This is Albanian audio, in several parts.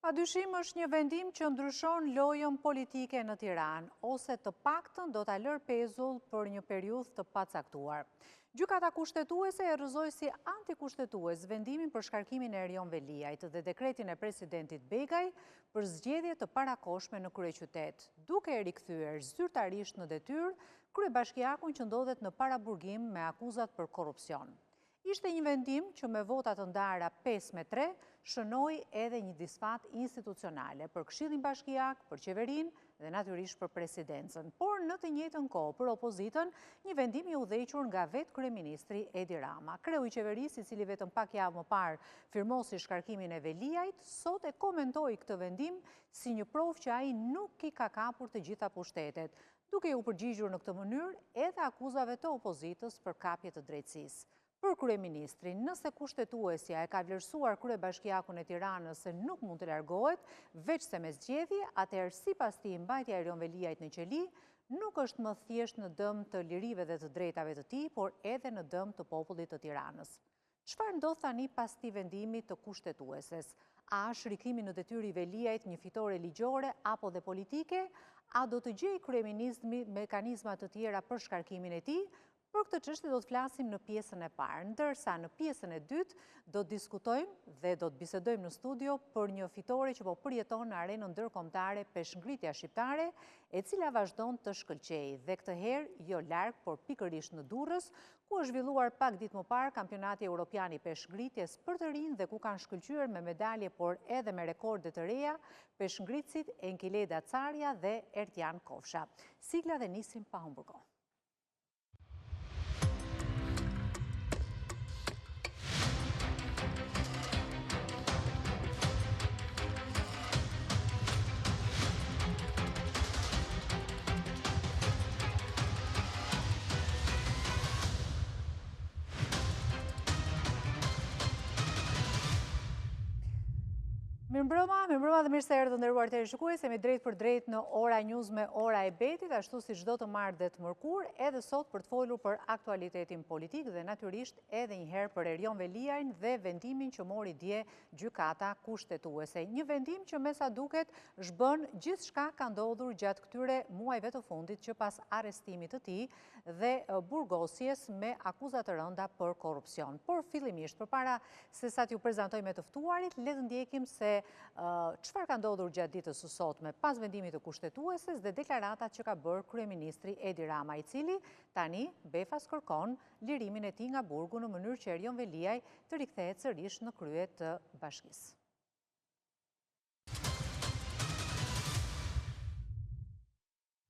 Padyshim është një vendim që ndryshon lojën politike në Tiranë, ose të paktën do ta lër pezull për një periudhë të pacaktuar. Gjykata kushtetuese e rrëzoi si antikushtetues vendimin për shkarkimin e Erion Veliajt dhe dekretin e presidentit Begaj për zgjedhje të parakohshme në kryeqytet, duke e rikthyer zyrtarisht në detyrë kryebashkiakun që ndodhet në paraburgim me akuzat për korrupsion. Ishte një vendim që me votat të ndara 5-3 shënoi edhe një disfat institucionale për Këshillin Bashkiak, për qeverinë dhe natyrisht për presidencën. Por në të njëjtën kohë për opozitën, një vendim i udhëhequr nga vetë kryeministri Edi Rama. Kreu i qeverisë, i cili vetëm pak javë më parë firmosi shkarkimin e Veliajt, sot e komentoi këtë vendim si një provë që ai nuk i ka kapur të gjitha pushtetet, duke u përgjigjur në këtë mënyrë edhe akuzave të opozitës për kapje të drejtësisë. Për kryeministrin, nëse kushtetuesja e ka vlerësuar kryebashkiakun e Tiranës se nuk mund të largohet, veç se me zgjedhje, atëherë sipas tij mbajtja e Erion Veliajt në qeli nuk është më thjesht në dëm të lirive dhe të drejtave të tij, por edhe në dëm të popullit të Tiranës. Çfarë ndodh tani pas këtij vendimi të kushtetueses? A është riktimi në detyrë i Veliajt një fitore ligjore apo dhe politike? A do të gjejë kryeministri mekanizma të tjera për shkarkimin e tij? Për këtë çështje do të flasim në pjesën e parë, ndërsa në pjesën e dytë do të diskutojmë dhe do të bisedojmë në studio për një fitore që po përjeton në arenën ndërkombëtare peshngritja shqiptare, e cila vazhdon të shkëlqejë dhe këtë herë jo larg, por pikërisht në Durrës, ku është zhvilluar pak ditë më parë kampionati evropian i peshngritjes për të rinj dhe ku kanë shkëlqyer me medalje por edhe me rekorde të reja peshngritësit Enkileda Carja dhe Ertjan Kofsha. Sigla dhe nisim pa humbur kohë. Mirëmbrëma dhe mirë se erdhët nderuar teleshikues, jemi drejt për drejt në Ora News me Ora e Betit, ashtu si çdo të marrë dhe të mërkur, edhe sot për të folur për aktualitetin politik dhe natyrisht edhe një herë për Erion Veliajin dhe vendimin që mori dje gjykata kushtetuese. Një vendim që me sa duket zhbën gjithçka ka ndodhur gjatë këtyre muajve të fundit që pas arrestimit të tij dhe burgosjes me akuza të rënda për korrupsion. Por fillimisht, përpara se sa t'ju prezantoj me të ftuarit, le të ndjekim se çfarë ka ndodhur gjatë ditës së sotme pas vendimit të kushtetueses dhe deklaratat që ka bërë kryeministri Edi Rama, i cili tani befas kërkon lirimin e tij nga burgu në mënyrë që Erion Veliaj të rikthehet sërish në krye të bashkisë.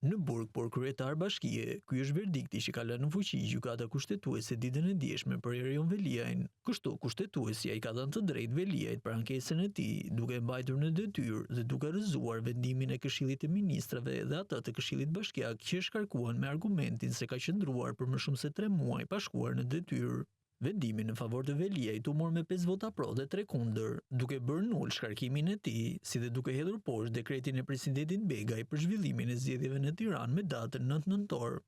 Në burg, por kryetar bashkie, ky është verdikti që ka lënë në fuqi gjykata kushtetuese ditën e djeshme për Erion Veliajin. Kështu, kushtetuesja i ka dhënë të drejtë Veliajt për ankesën e tij, duke mbajtur në detyrë dhe duke rrëzuar vendimin e Këshillit të Ministrave dhe atë të Këshillit Bashkiak që e shkarkuan me argumentin se ka qëndruar për më shumë se 3 muaj pa shkuar në detyrë. Vendimi në favor të Veliajt u mor me 5 vota pro dhe 3 kundër, duke bërë nul shkarkimin e tij, si dhe duke hedhur poshtë dekretin e presidentit Begaj për zhvillimin e zgjedhjeve në Tiranë me datën 9 nëntor.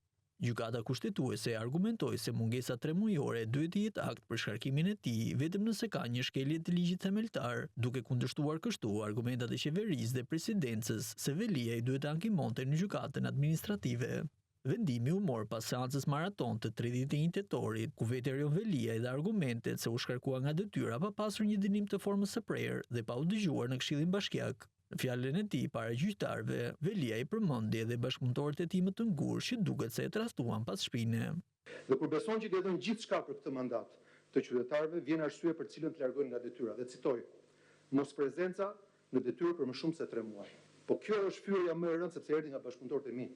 Gjykata kushtetuese argumentoi se mungesa 3 mujore duhet të jetë akt për shkarkimin e tij vetëm nëse ka një shkelje të ligjit themeltar, duke kundërshtuar kështu argumentat e qeverisë dhe presidencës se Veliaj duhet të ankimonte në gjykatën administrative. Vendimi u mor pas seancës maraton të 31 tetorit, ku vetë Erion Veliaj dhe argumentet se u shkarkua nga detyra pa pasur një dënim të formës së prerë dhe pa u dëgjuar në Këshillin Bashkiak. Në fjalën e tij para gjyqtarëve, Veliaj përmendi edhe bashkëpunëtorët e tij më të ngurë që duket se e tradhtuan pas shpine. Dhe kur beson që i ka dhënë gjithçka për këtë mandat të qytetarëve, vjen arsye për cilën të largohen nga detyra. Dhe citoj: mos prezenca në detyrë për më shumë se 3 muaj. Po kjo është fyerja më e rëndë sepse erdhi nga bashkëpunëtorët e mi,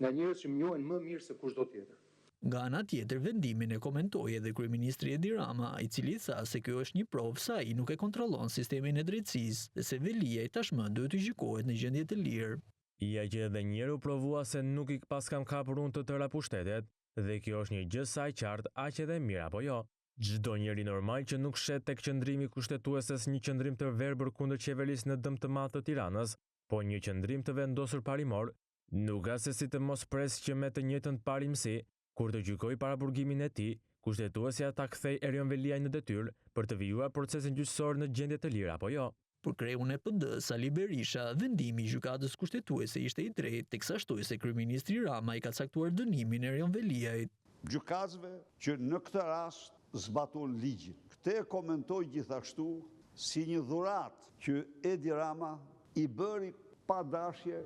nga njerëz që më njohin më mirë se kushdo tjetër. Nga ana tjetër, vendimin e komentoi edhe kryeministri Edi Rama, i cili tha se kjo është një provë se ai nuk e kontrollon sistemin e drejtësisë dhe se Veliaj tashmë duhet të gjykohet në gjendje të lirë. Ja që edhe njëherë u provua se nuk i pas kam kapur unë të tëra pushtetet, dhe kjo është një gjë sa e qartë, aq edhe mirë apo jo. Çdo njeri normal që nuk shet tek qëndrimi kushtetueses një qëndrim të verbër kundër qeverisë në dëm të madh të Tiranës, po një qëndrim të vendosur parimor, nuk ka se si të mos pres që me të njëjtën parimësi, kur të gjykoj paraburgimin e tij, kushtetuesja ta kthej Erion Veliaj në detyrë për të vijuar procesin gjyqësor në gjendje të lirë apo jo. Për kreun e PD, Sali Berisha, vendimi i gjykatës kushtetuese ishte i drejtë, teksa shtoi se kryeministri Rama i ka caktuar dënimin Erion Veliajt. Gjykatësve që në këtë rast zbatuan ligjin. Këtë e komentoj gjithashtu si një dhuratë që Edi Rama i bëri pa dashje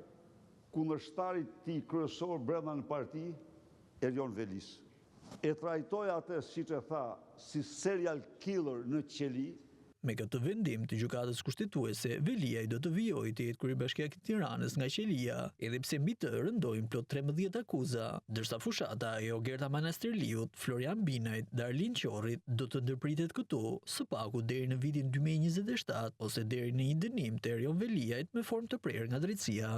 kundërshtarit tij kryesor brenda në parti, Erion Velis. E trajtoj atë, siç e tha, si serial killer në qeli. Me këtë vendim të gjykatës kushtetuese, Veliaj do të vijojë të jetë kryebashkiak i Tiranës nga qelia, edhe pse mbi të rëndojnë plot 13 akuza, ndërsa fushata e Ogerta Manasterliut, Florian Binajt, Darlin Qorrit do të ndërpritet këtu, së paku deri në vitin 2027 ose deri në një dënim të Erion Veliajt me formë të prerë nga drejtësia.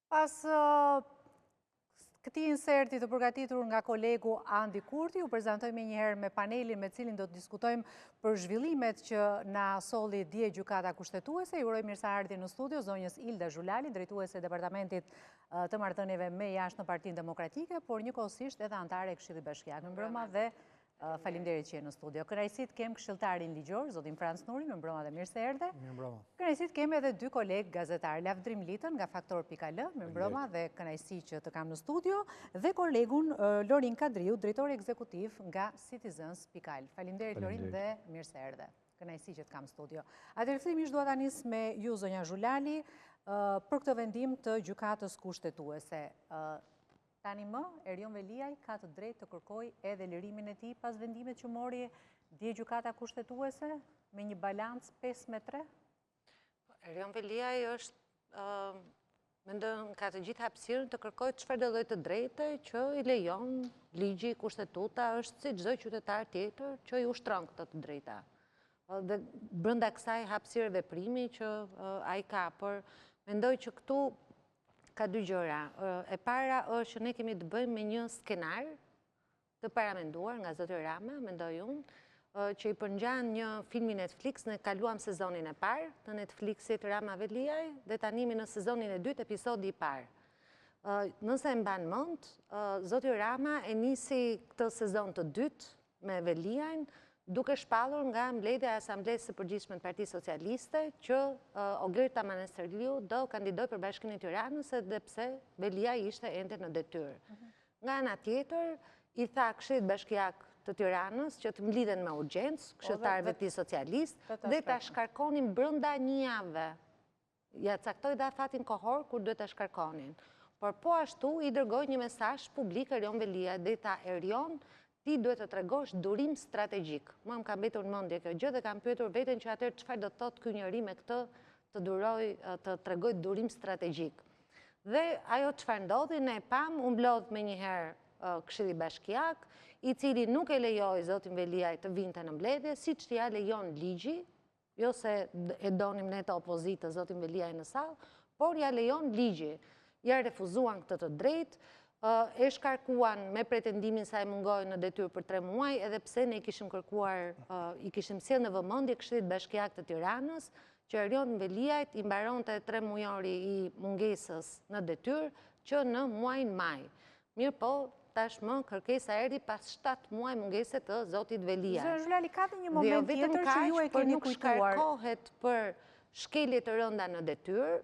Pas këtij inserti të përgatitur nga kolegu Andi Kurti, u prezantoj menjëherë me panelin me cilin do të diskutojmë për zhvillimet që na solli dje gjykata kushtetuese. Ju uroj mirëseardhje në studio zonjës Ilda Zhulali, drejtuese e Departamentit të Marrëdhënieve me jashtë në Partinë Demokratike, por njëkohësisht edhe anëtare e Këshillit Bashkiak. Mirëmbrëma dhe faleminderit që je në studio. Kënaqësi të kem këshilltarin ligjor, zotin Franc Nuri, mirëmbrëma dhe mirë se erdhe. Mirëmbrëma. Kënaqësi të kem edhe dy kolegë gazetar, Lavdrim Litën nga Faktor.al, mirëmbrëma dhe kënaqësi që të kam në studio, dhe kolegun Lorin Kadriu, drejtori ekzekutiv nga Citizens.al. Faleminderit Lorin dhe mirë se erdhe. Kënaqësi që të kam në studio. Atëherë fillimisht dua ta nis me ju zonja Zhulali për këtë vendim të gjykatës kushtetuese. Tani më, Erion Veliaj ka të drejtë të kërkoj edhe lirimin e tij pas vendimit që mori dje gjykata kushtetuese me një balancë 5-3? Erion Veliaj është, mendoj, ka të gjithë hapësirën të kërkoj çfarëdo lloj të drejte që i lejon ligji, kushtetuta, është si çdo qytetar tjetër që i ushtron këto të drejta. Dhe brenda kësaj hapësirë veprimi që ai ka, por mendoj që këtu ka dy gjëra. E para është që ne kemi të bëjmë me një skenar të paramenduar nga zoti Rama, mendoj unë, që i përngjan një filmi Netflix, ne kaluam sezonin e parë të Netflixit Rama Veliaj dhe tani në sezonin e dytë episodi i parë. Nëse e mban mend, zoti Rama e nisi këtë sezon të dytë me Veliajn, duke shpallur nga mbledhja e Asamblesë së Përgjithshme të Partisë Socialiste që Ogerta Manasterliu do kandidoj për Bashkinë e Tiranës edhe pse Veliaj ishte ende në detyrë. Nga ana tjetër, i tha Këshillit Bashkiak të Tiranës që të mblidhen me urgjencë këshilltarëve të tij socialistë dhe ta shkarkonin brenda një jave. Ja caktoi dhe fatin kohor kur duhet ta shkarkonin. Por po ashtu i dërgoi një mesazh publik Erion Veliaj dhe i tha Erion, ti duhet të tregosh durim strategjik. Mua më ka mbetur në mendje kjo gjë dhe kam pyetur veten që atëherë çfarë do të thotë ky njeri me këtë të tregoj durim strategjik. Dhe ajo çfarë ndodhi, ne pam, u mblodh menjëherë Këshilli Bashkiak, i cili nuk e lejoi zotin Veliaj të vinte në mbledhje, siç ja lejon ligji, jo se e donim ne të opozitës zotin Veliaj në sallë, por ja lejon ligji. Ja refuzuan këtë të drejtë, e shkarkuan me pretendimin sa e mungoi në detyrë për 3 muaj, edhe pse ne i kishim kërkuar, i kishim sjellë në vëmendje Këshillit Bashkiak të Tiranës, që Erion Veliajt i mbaronte 3 mujori i mungesës në detyrë që në muajin maj. Mirë po, tashmë kërkesa erdhi pas 7 muaj mungese të zotit Veliaj. Zoti Zhulali, ka një moment tjetër që ju e keni kujtuar. Nuk shkarkohet për shkelje të rënda në detyrë,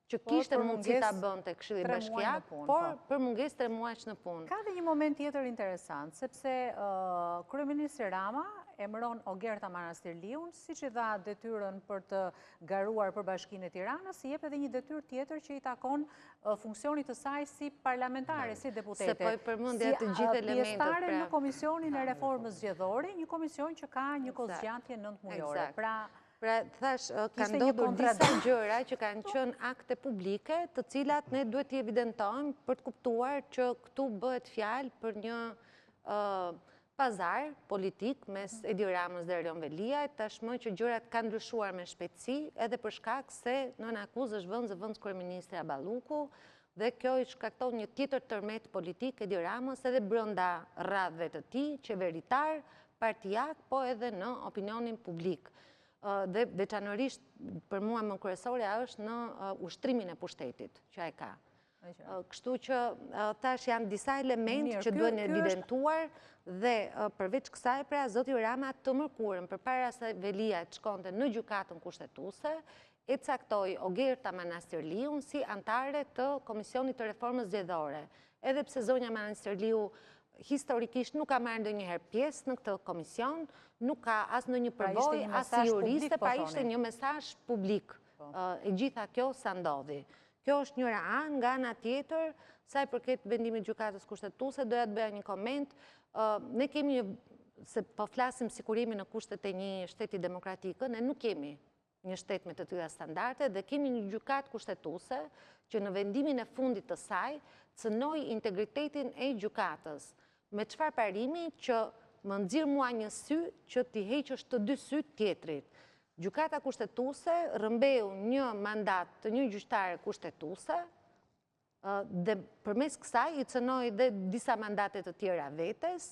që kishte mundësi ta bënte Këshilli Bashkiak, por për mungesë 3 muajsh në punë. Ka dhe një moment tjetër interesant, sepse kryeministri Rama emëron Ogerta Manasterliun, siç i dha detyrën për të garuar për Bashkinë e Tiranës, i jep edhe një detyrë tjetër që i takon funksionit të saj si parlamentare, si deputete. Se po i përmendja të gjithë elementët. Si pjesëtare në Komisionin e Reformës Zgjedhore, një komision që ka një kozgjatje 9 mujore. Pra, thash, ka ndodhur disa gjëra që kanë qenë akte publike, të cilat ne duhet t'i evidentojmë për të kuptuar që këtu bëhet fjalë për një pazar politik mes Edi Ramës dhe Erion Veliajt, tashmë që gjërat kanë ndryshuar me shpejtësi, edhe për shkak se nën akuzë është vënë zëvendës kryeministri Aballuku, dhe kjo i shkakton një tjetër tërmet politik Edi Ramës edhe brenda radhëve të tij, qeveritar, partijak, po edhe në opinionin publik. Dhe veçanërisht për mua më kryesorja është në ushtrimin e pushtetit që ai ka. Kështu që tash janë disa elementë që duhen evidentuar dhe përveç kësaj, pra, zoti Rama të mërkurën përpara se Velia të shkonte në gjykatën kushtetuese, e caktoi Ogerta Manastirliun si antare të Komisionit të Reformës Zgjedhore. Edhe pse zonja Manastirliu historikisht nuk ka marrë ndonjëherë pjesë në këtë komision, nuk ka as ndonjë përbojë, as juriste, pra ishte një mesazh publik. E gjitha kjo sa ndodhi. Kjo është njëra anë, nga ana tjetër, sa i përket vendimit gjykatës kushtetuese, doja të bëja një koment. Ne kemi, se po flasim sigurimin në kushtet e një shteti demokratik, ne nuk kemi një shtet me të tilla standarde dhe kemi një gjykatë kushtetuese që në vendimin e fundit të saj cënoi integritetin e gjykatës. Me çfarë parimi që më nxirr mua një sy që t'i heqësh të dy syt tjetrit. Gjykata kushtetuese rrëmbeu një mandat të një gjyqtare kushtetuese dhe përmes kësaj i cënoi dhe disa mandate të tjera vetes,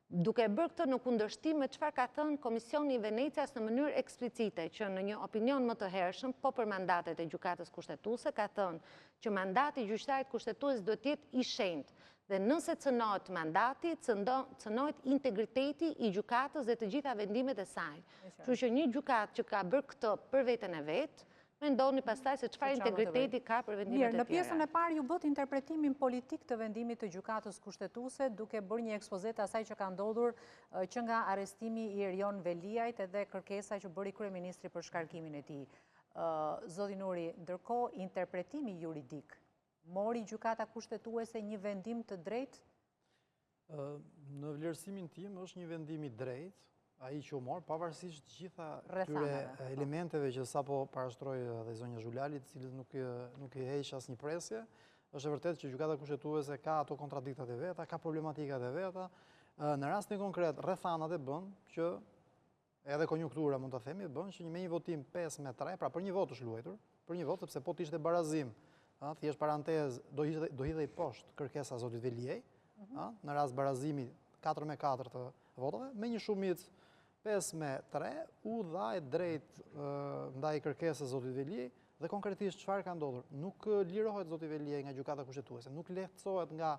duke bërë këtë në kundërshtim me çfarë ka thënë Komisioni i Venecias në mënyrë eksplicite, që në një opinion më të hershëm, po për mandatet e gjykatës kushtetuese, ka thënë që mandati i gjyqtarit kushtetues duhet të jetë i shenjtë. Dhe nëse cënohet mandati, cënohet integriteti i gjykatës dhe të gjitha vendimet e saj. Kështu që një gjykatë që ka bërë këtë për veten e vet, mendoni pastaj se çfarë integriteti ka për vendimet e tjera. Në pjesën e parë ju bët interpretimin politik të vendimit të gjykatës kushtetuese, duke bërë një ekspozitë asaj që ka ndodhur që nga arrestimi i Erion Veliajt edhe kërkesa që bëri kryeministri për shkarkimin e tij. Zoti Nuri, ndërkohë interpretimi juridik, mori gjykata kushtetuese një vendim të drejtë? Në vlerësimin tim është një vendim i drejtë, ai që u mor, pavarësisht gjitha këtyre elementeve që sapo parashtroi dhe zonja Zhulali, të cilët nuk i heq asnjë presje, është e vërtetë që gjykata kushtetuese ka ato kontradiktat e veta, ka problematikat e veta. Në rastin konkret, rrethanat e bën që edhe konjunktura mund ta themi bën që me një votim 5-3, pra për një vot është luajtur, për një vot sepse po të ishte barazim, thjesht parantez, do hidhej poshtë kërkesa e zotit Veliaj, në rast barazimi 4-4 të votave, me një shumicë 5-3, u dha e drejt ndaj kërkesës së zotit Veliaj dhe konkretisht çfarë ka ndodhur? Nuk lirohet zoti Veliaj nga gjykata kushtetuese, nuk lehtësohet nga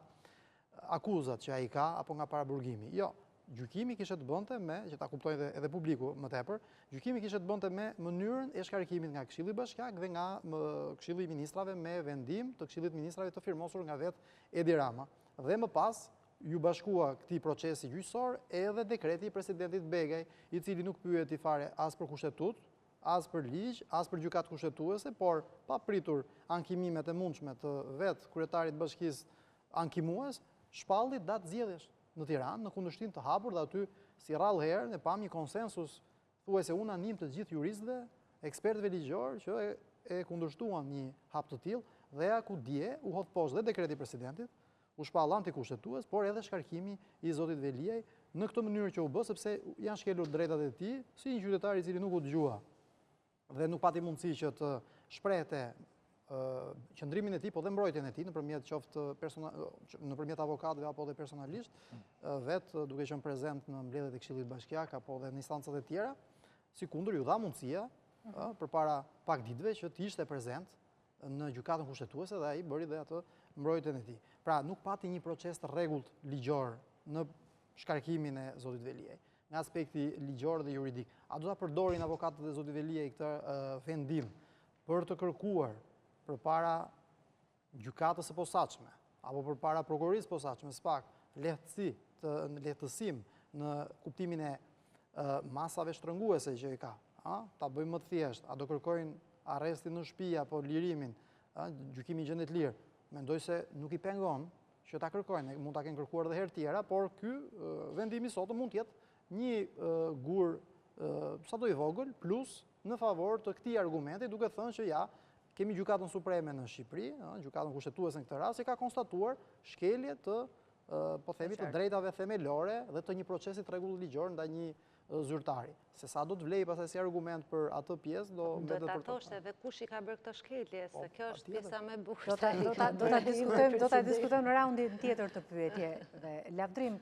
akuzat që ai ka apo nga paraburgimi. Jo, gjykimi kishte të bënte me, që ta kuptojë edhe publiku më tepër, gjykimi kishte të bënte me mënyrën e shkarkimit nga Këshilli Bashkiak dhe nga Këshilli i Ministrave me vendim të Këshillit Ministrave të firmosur nga vetë Edi Rama. Dhe më pas ju bashkua këtij procesi gjyqësor edhe dekreti i presidentit Begaj, i cili nuk pyeti fare as për kushtetut, as për ligj, as për gjykatë kushtetuese, por pa pritur ankimimet e mundshme të vetë kryetarit bashkisë ankimues, shpalli datë zgjedhjesh në Tiranë, në kundërshtim të hapur, dhe aty si rrallë herë ne pam një konsensus thuajse unanim të gjithë juristëve, ekspertëve ligjor që e kundërshtuan një hap të tillë, dhe ja ku dje u hodh poshtë dhe dekreti i presidentit, u shpall antikushtetues, por edhe shkarkimi i zotit Veliaj në këtë mënyrë që u bë, sepse janë shkelur drejtat e tij, si një qytetar i cili nuk u dëgjua dhe nuk pati mundësi që të shprehte qëndrimin e tij, po dhe mbrojtjen e tij nëpërmjet nëpërmjet avokatëve apo dhe personalisht, vetë duke qenë prezent në mbledhjet e Këshillit Bashkiak apo dhe në instancat e tjera, sikundër ju dha mundësia përpara pak ditëve që të ishte prezent në gjykatën kushtetuese dhe ai bëri dhe atë mbrojtjen e tij. Pra, nuk pati një proces të rregullt ligjor në shkarkimin e zotit Veliaj, nga aspekti ligjor dhe juridik. A do ta përdorin avokatët e zotit Veliaj këtë vendim për të kërkuar përpara gjykatës së posaçme apo përpara prokurorisë së posaçme SPAK lehtësim në kuptimin e masave shtrënguese që i ka? Ta bëjmë më të thjeshtë, a do kërkojnë arrestin në shtëpi apo lirimin, gjykimin gjendje të lirë? Mendoj se nuk i pengon që ta kërkojnë, mund ta kenë kërkuar edhe herë tjera, por ky vendimi sot mund të jetë një gur sado i vogël plus në favor të këtij argumenti, duke thënë që ja, kemi gjykatën supreme në Shqipëri, gjykatën kushtetuese në këtë rast, që ka konstatuar shkelje të po themi të drejtave themelore dhe të një procesi të rregullt ligjor ndaj një zyrtari. Se sa do të vlej pastaj si argument për atë pjesë do mbetet për të. Do ta thoshte edhe kush i ka bërë këtë shkelje, se kjo është pjesa më e bukur. Do ta diskutojmë në raundin tjetër të pyetjeve. Lavdrim,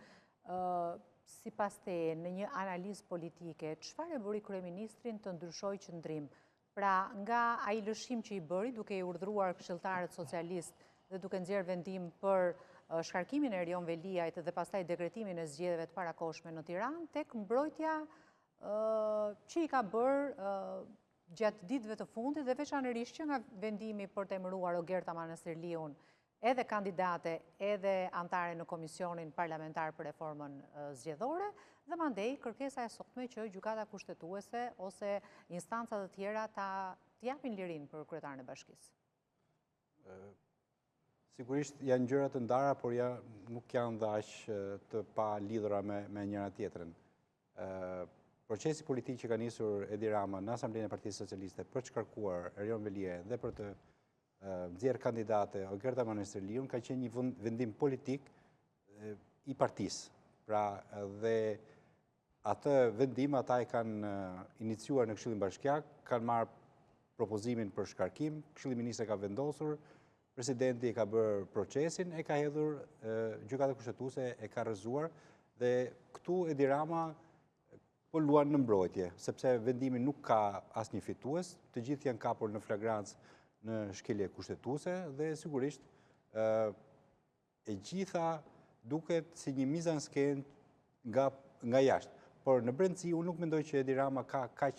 sipas teje, në një analizë politike, çfarë e bëri kryeministrin të ndryshojë qëndrim? Pra, nga ai lëshim që i bëri, duke i urdhëruar këshilltarët socialist dhe duke nxjerrë vendim për shkarkimin e Erion Veliajt dhe pastaj dekretimin e zgjedhjeve të parakohshme në Tiranë, tek mbrojtja që i ka bërë gjatë ditëve të fundit dhe veçanërisht që nga vendimi për të emëruar Ogerta Manastirliun edhe kandidate edhe antare në Komisionin Parlamentar për Reformën Zgjedhore dhe mandej kërkesa e sotme që gjykata kushtetuese ose instancat të tjera të japin lirin për kryetarin e bashkisë. Sigurisht janë gjëra të ndara, por nuk janë dhe aq të pa lidhura me njëra tjetrën. Procesi politik që ka nisur Edi Rama në Asamblenë e Partisë Socialiste për të shkarkuar Erion Veliajin dhe për të nxjerrë kandidate Ogerta Manastirliun ka qenë një vendim politik i partisë. Pra dhe atë vendim ata e kanë iniciuar në Këshillin Bashkiak, kanë marrë propozimin për shkarkim, Këshilli i Ministrave ka vendosur, presidenti ka bërë procesin, e ka hedhur gjykata kushtetuese e ka rrëzuar dhe këtu Edi Rama po luan në mbrojtje, sepse vendimi nuk ka asnjë fitues, të gjithë janë kapur në flagrancë në shkelje kushtetuese dhe sigurisht e gjitha duket si një mizansken nga jashtë. Por në brendësi unë nuk mendoj që Edi Rama ka kaq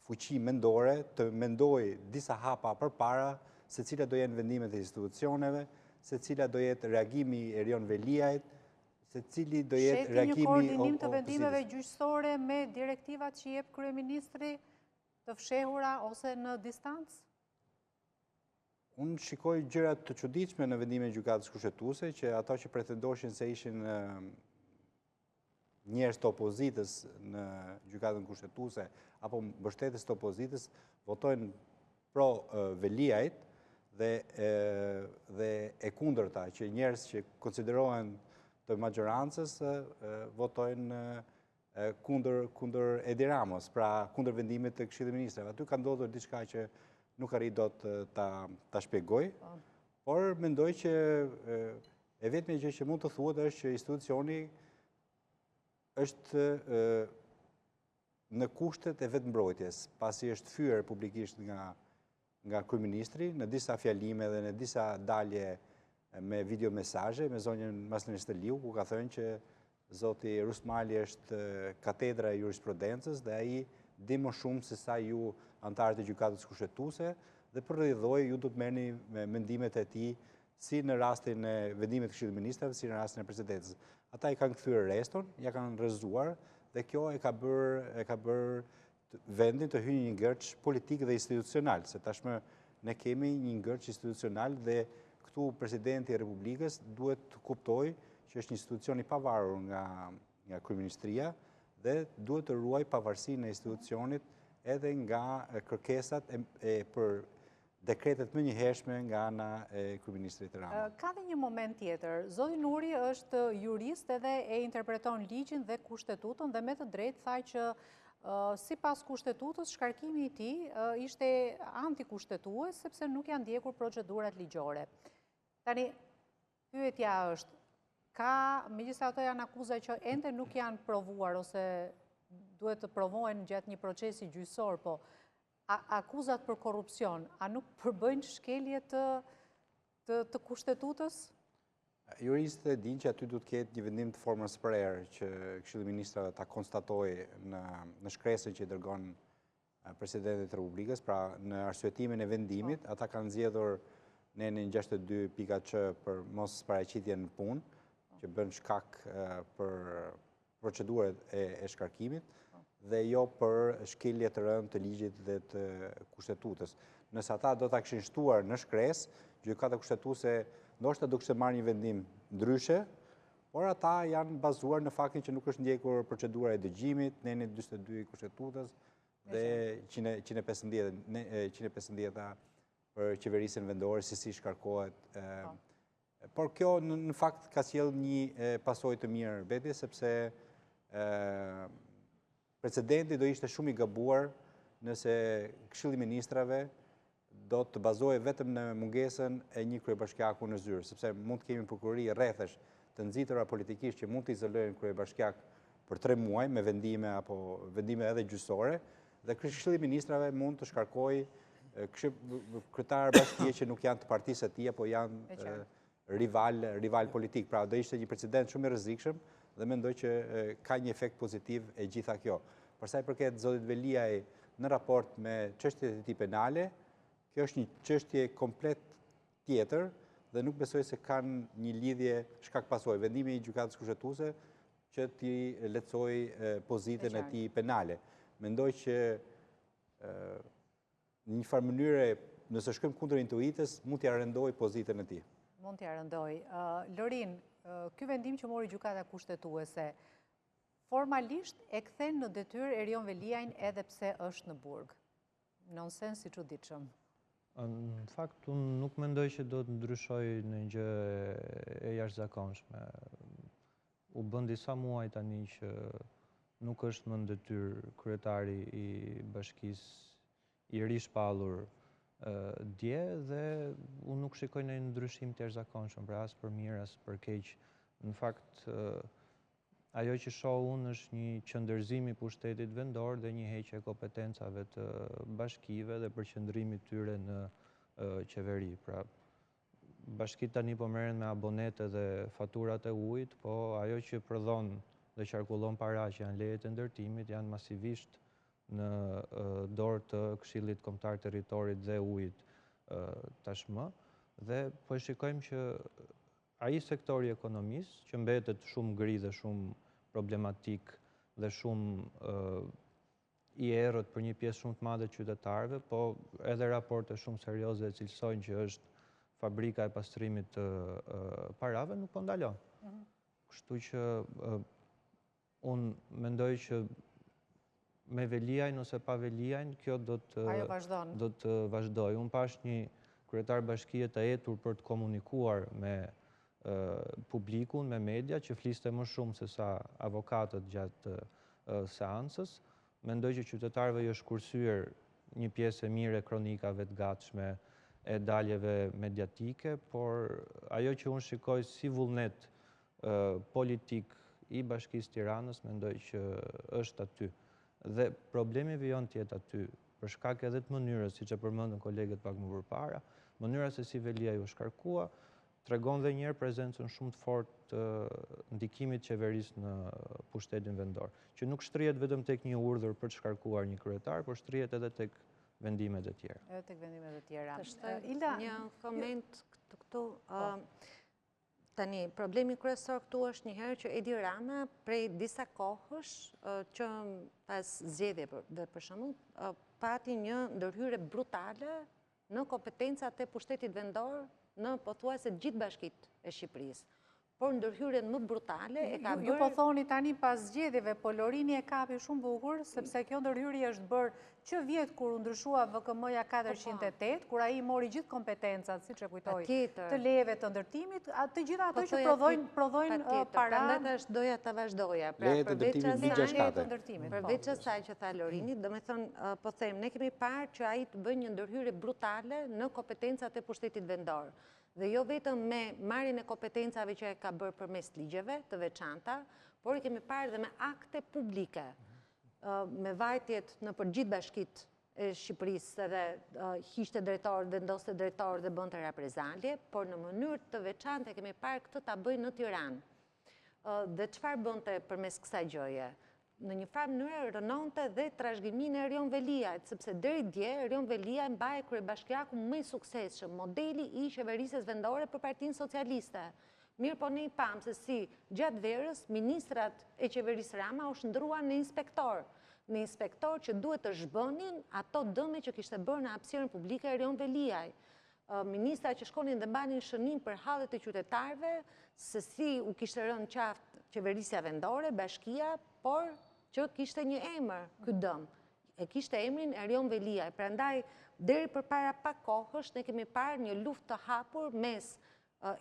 fuqi mendore të mendoj disa hapa përpara se cila do jenë vendimet e institucioneve, se cila do jetë reagimi i Erion Veliajt, se cili do jetë reagimi Sheti një koordinim të vendimeve gjyqësore me direktivat që jep kryeministri të fshehura ose në distancë? Unë shikoj gjëra të çuditshme në vendimin e gjykatës kushtetuese, që ato që pretendoshin se ishin njerëz të opozitës në gjykatën kushtetuese apo mbështetës të opozitës votojnë pro Veliajt dhe e kundërta, që njerëz që konsiderohen të majorancës votojnë kundër Edi Ramos, pra kundër vendimit të Këshillit të Ministrave. Aty ka ndodhur diçka që nuk arrit dot ta shpjegoj, por mendoj që e vetmja gjë që mund të thuhet është që institucioni është në kushtet e vetmbrojtjes, pasi është fyer publikisht nga kryeministri në disa fjalime dhe në disa dalje me video mesazhe me zonjën Maslen Steliu, ku ka thënë që zoti Rusmali është katedra e jurisprudencës dhe ai di më shumë se sa ju antarët e gjykatës kushtetuese dhe përrridhoi ju do të merrni me mendimet e tij si në rastin e vendimit të Këshillit të Ministrave, si në rastin e presidentës. Ata i kanë kthyer reston, ja kanë rrëzuar dhe kjo e ka bërë vendin të hyjë një ngërç politik dhe institucional, se tashmë ne kemi një ngërç institucional dhe këtu presidenti i Republikës duhet të kuptojë që është një institucion i pavarur nga kryeministria dhe duhet të ruaj pavarësinë e institucionit edhe nga kërkesat për dekretet më njëhershme nga ana e kryeministrit Rama. Ka dhe një moment tjetër. Zoti Nuri është jurist edhe e interpreton ligjin dhe kushtetutën dhe me të drejtë thaj që sipas kushtetutës shkarkimi i tij ishte antikushtetues sepse nuk janë ndjekur procedurat ligjore. Tani pyetja është, megjithëse ato janë akuza që ende nuk janë provuar ose duhet të provohen gjatë një procesi gjyqësor, po akuzat për korrupsion, a nuk përbëjnë shkelje të kushtetutës? Juristët e dinë që aty duhet të ketë një vendim të formës për erë që Këshilli i Ministrave ta konstatojë në shkresën që i dërgon presidentit të Republikës, pra në arsyetimin e vendimit, ata kanë zgjedhur nenin 62.q për mos paraqitjen në punë, që bën shkak për procedurat e shkarkimit dhe jo për shkelje të rëndë të ligjit dhe të kushtetutës. Nëse ata do ta kishin shtuar në shkresë, gjykata kushtetuese ndoshta do kishte marrë një vendim ndryshe, por ata janë bazuar në faktin që nuk është ndjekur procedura e dëgjimit, neni 42 i kushtetutës dhe 150 për qeverisjen vendore si shkarkohet. Por kjo në fakt ka sjellë një pasojë të mirë vetë, sepse precedenti do ishte shumë i gabuar nëse Këshilli i Ministrave do të bazohej vetëm në mungesën e një kryebashkiaku në zyrë, sepse mund të kemi prokurori rrethësh të nxitura politikisht që mund të izolojnë kryebashkiak për 3 muaj me vendime apo vendime edhe gjyqësore, dhe Këshilli i Ministrave mund të shkarkojë kryetarë bashkie që nuk janë të partisë së tij, po janë rival politik. Pra do ishte një precedent shumë i rrezikshëm dhe mendoj që ka një efekt pozitiv e gjitha kjo. Për sa i përket zotit Veliaj në raport me çështjet e tij penale, kjo është një çështje komplet tjetër dhe nuk besoj se kanë një lidhje shkak pasojë. Vendimi i gjykatës kushtetuese që t'i lehtësoj pozitën e tij penale. Mendoj që në një farë mënyre, nëse shkojmë kundër intuitës, mund t'ia rendoj pozitën e tij. Mund t'ia rendoj. Lorin, ky vendim që mori gjykata kushtetuese formalisht e kthen në detyrë Erion Veliajn edhe pse është në burg. Nonsens i çuditshëm. Në fakt, unë nuk mendoj që do të ndryshoj në gjë e jashtëzakonshme. U bën disa muaj tani që nuk është më në detyrë kryetari i bashkisë i rishpallur dje dhe unë nuk shikoj në ndryshim të jashtëzakonshëm, pra as për mirë, as për keq. Në fakt, ajo që shoh unë është një qëndërzim i pushtetit vendor dhe një heqje kompetencave të bashkive dhe përqendrimi tyre në qeveri. Pra, bashkitë tani po merren me abonete dhe faturat e ujit, po ajo që prodhon dhe qarkullon para që janë lejet e ndërtimit janë masivisht në dorë të Këshillit Kombëtar Territorit dhe Ujit tashmë. Dhe po shikojmë që ai sektori ekonomisë, që mbetet shumë gri dhe shumë problematik dhe shumë i errët për një pjesë shumë të madhe qytetarëve, po edhe raporte shumë serioze e cilësojnë që është fabrika e pastrimit të parave, nuk po ndalon. Kështu që unë mendoj që me Veliajn ose pa Veliajn, kjo do të vazhdoj. Unë pash një kryetar bashkie të etur për të komunikuar me publikun, me media, që fliste më shumë se sa avokatët gjatë seancës. Mendoj që qytetarëve i është kursyer një pjesë e mirë e kronikave të gatshme, e daljeve mediatike, por ajo që unë shikoj si vullnet politik i Bashkisë Tiranës, mendoj që është aty. Dhe problemi vijon tjetë aty, për shkak edhe të mënyrës, siç e përmendën kolegët pak më përpara, mënyra se si Veliaj u shkarkua, tregon dhe njerë prezencën shumë të fortë të ndikimit qeverisë në pushtetin vendor, që nuk shtrihet vetëm tek një urdhër për të shkarkuar një kryetar, por shtrihet edhe tek vendimet e tjera. Edhe tek vendimet e tjera. Një koment këtu. Tani, problemi kryesor këtu është njëherë që Edi Rama prej disa kohësh që pas zgjedhjeve dhe për shembull pati një ndërhyrje brutale në kompetencat e pushtetit vendor në pothuajse gjithë bashkitë e Shqipërisë. Por ndërhyrjen më brutale e ka bërë... Ju po thoni tani pas zgjedhjeve, po Lorini e kapi shumë bukur, sepse kjo ndërhyrje është bërë që vjetë kur u ndryshua VKM-ja 408, kur ai mori gjithë kompetencat, siç e kujtoj, të lejeve të ndërtimit, të gjitha ato që prodhojnë para... Prandaj doja ta vazhdoja. Lejet të ndërtimit Përveç asaj që tha Lorini, domethënë po them, ne kemi parë që ai të bëjë një ndërhyrje brutale në kompetencat e pushtetit vendor. Dhe jo vetëm me marrjen e kompetencave që e ka bërë përmes ligjeve të veçanta, por i kemi parë dhe me akte publike, me vajtjet në përgjithë bashkitë e Shqipërisë dhe hiqte drejtor dhe ndoste drejtor dhe bënte reprezalje, por në mënyrë të veçantë kemi parë këtë ta bëjë në Tiranë. Dhe çfarë bënte përmes kësaj gjëje? Në një farë mënyrë rënonte dhe trashëgiminë e Erion Veliajt, sepse deri dje Erion Veliaj mbajë kryebashkiaku më i suksesshëm, modeli i qeverisjes vendore për Partinë Socialiste. Mirë po ne i pam se si gjatë verës ministrat e qeverisë Rama u shndruan në inspektor që duhet të zhbënin ato dëme që kishte bërë në hapësirën publike Erion Veliaj. Ministra që shkonin dhe mbanin shënim për hallet e qytetarëve, se si u kishte rënë qaftë qeverisja vendore, bashkia, por që kishte një emër ky dëm. E kishte emrin Erion Veliaj. Prandaj deri përpara pak kohësh ne kemi parë një luftë të hapur mes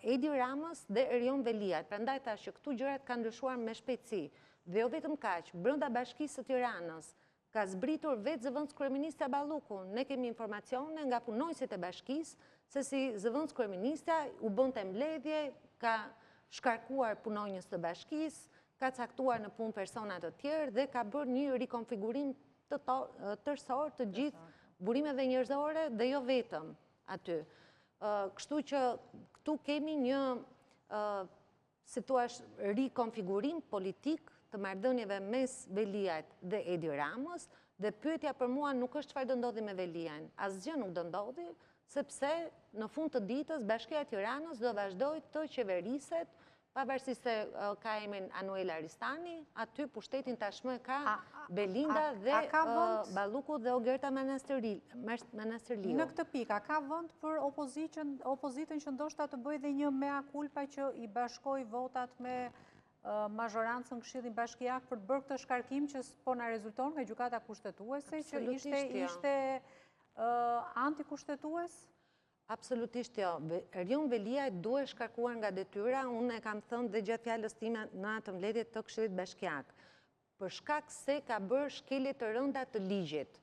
Edi Ramës dhe Erion Veliaj. Prandaj tash që këtu gjërat kanë ndryshuar me shpejtësi. Dhe jo vetëm kaq, brenda Bashkisë së Tiranës ka zbritur vetë zëvendës kryeministja Balluku. Ne kemi informacione nga punonjësit e bashkisë se si zëvendës kryeministja u bënte mbledhje, ka shkarkuar punonjës të bashkisë, ka caktuar në punë persona të tjerë dhe ka bërë një rikonfigurim tërësor të gjithë burimeve njerëzore dhe jo vetëm aty. Kështu që këtu kemi një si thua rikonfigurim politik të marrëdhënieve mes Veliajt dhe Edi Ramës, dhe pyetja për mua nuk është çfarë do ndodhi me Veliajn. Asgjë nuk do ndodhi, sepse në fund të ditës Bashkia e Tiranës do vazhdojë të qeveriset, pavarësisht se ka emrin Anuela Aristani, aty pushtetin tashmë ka Belinda dhe Balluku dhe Ogerta Manastërliu. Në këtë pikë, ka vend për opozitën që ndoshta të bëjë dhe një mea culpa që i bashkoj votat me mazhorancën në Këshillin Bashkiak për të bërë këtë shkarkim që po na rezulton nga gjykata kushtetuese që ishte antikushtetues? Absolutisht jo. Erion Veliaj duhet shkarkuar nga detyra, unë e kam thënë dhe gjatë fjalës time në atë mbledhje të Këshillit Bashkiak, për shkak se ka bërë shkelje të rënda të ligjit.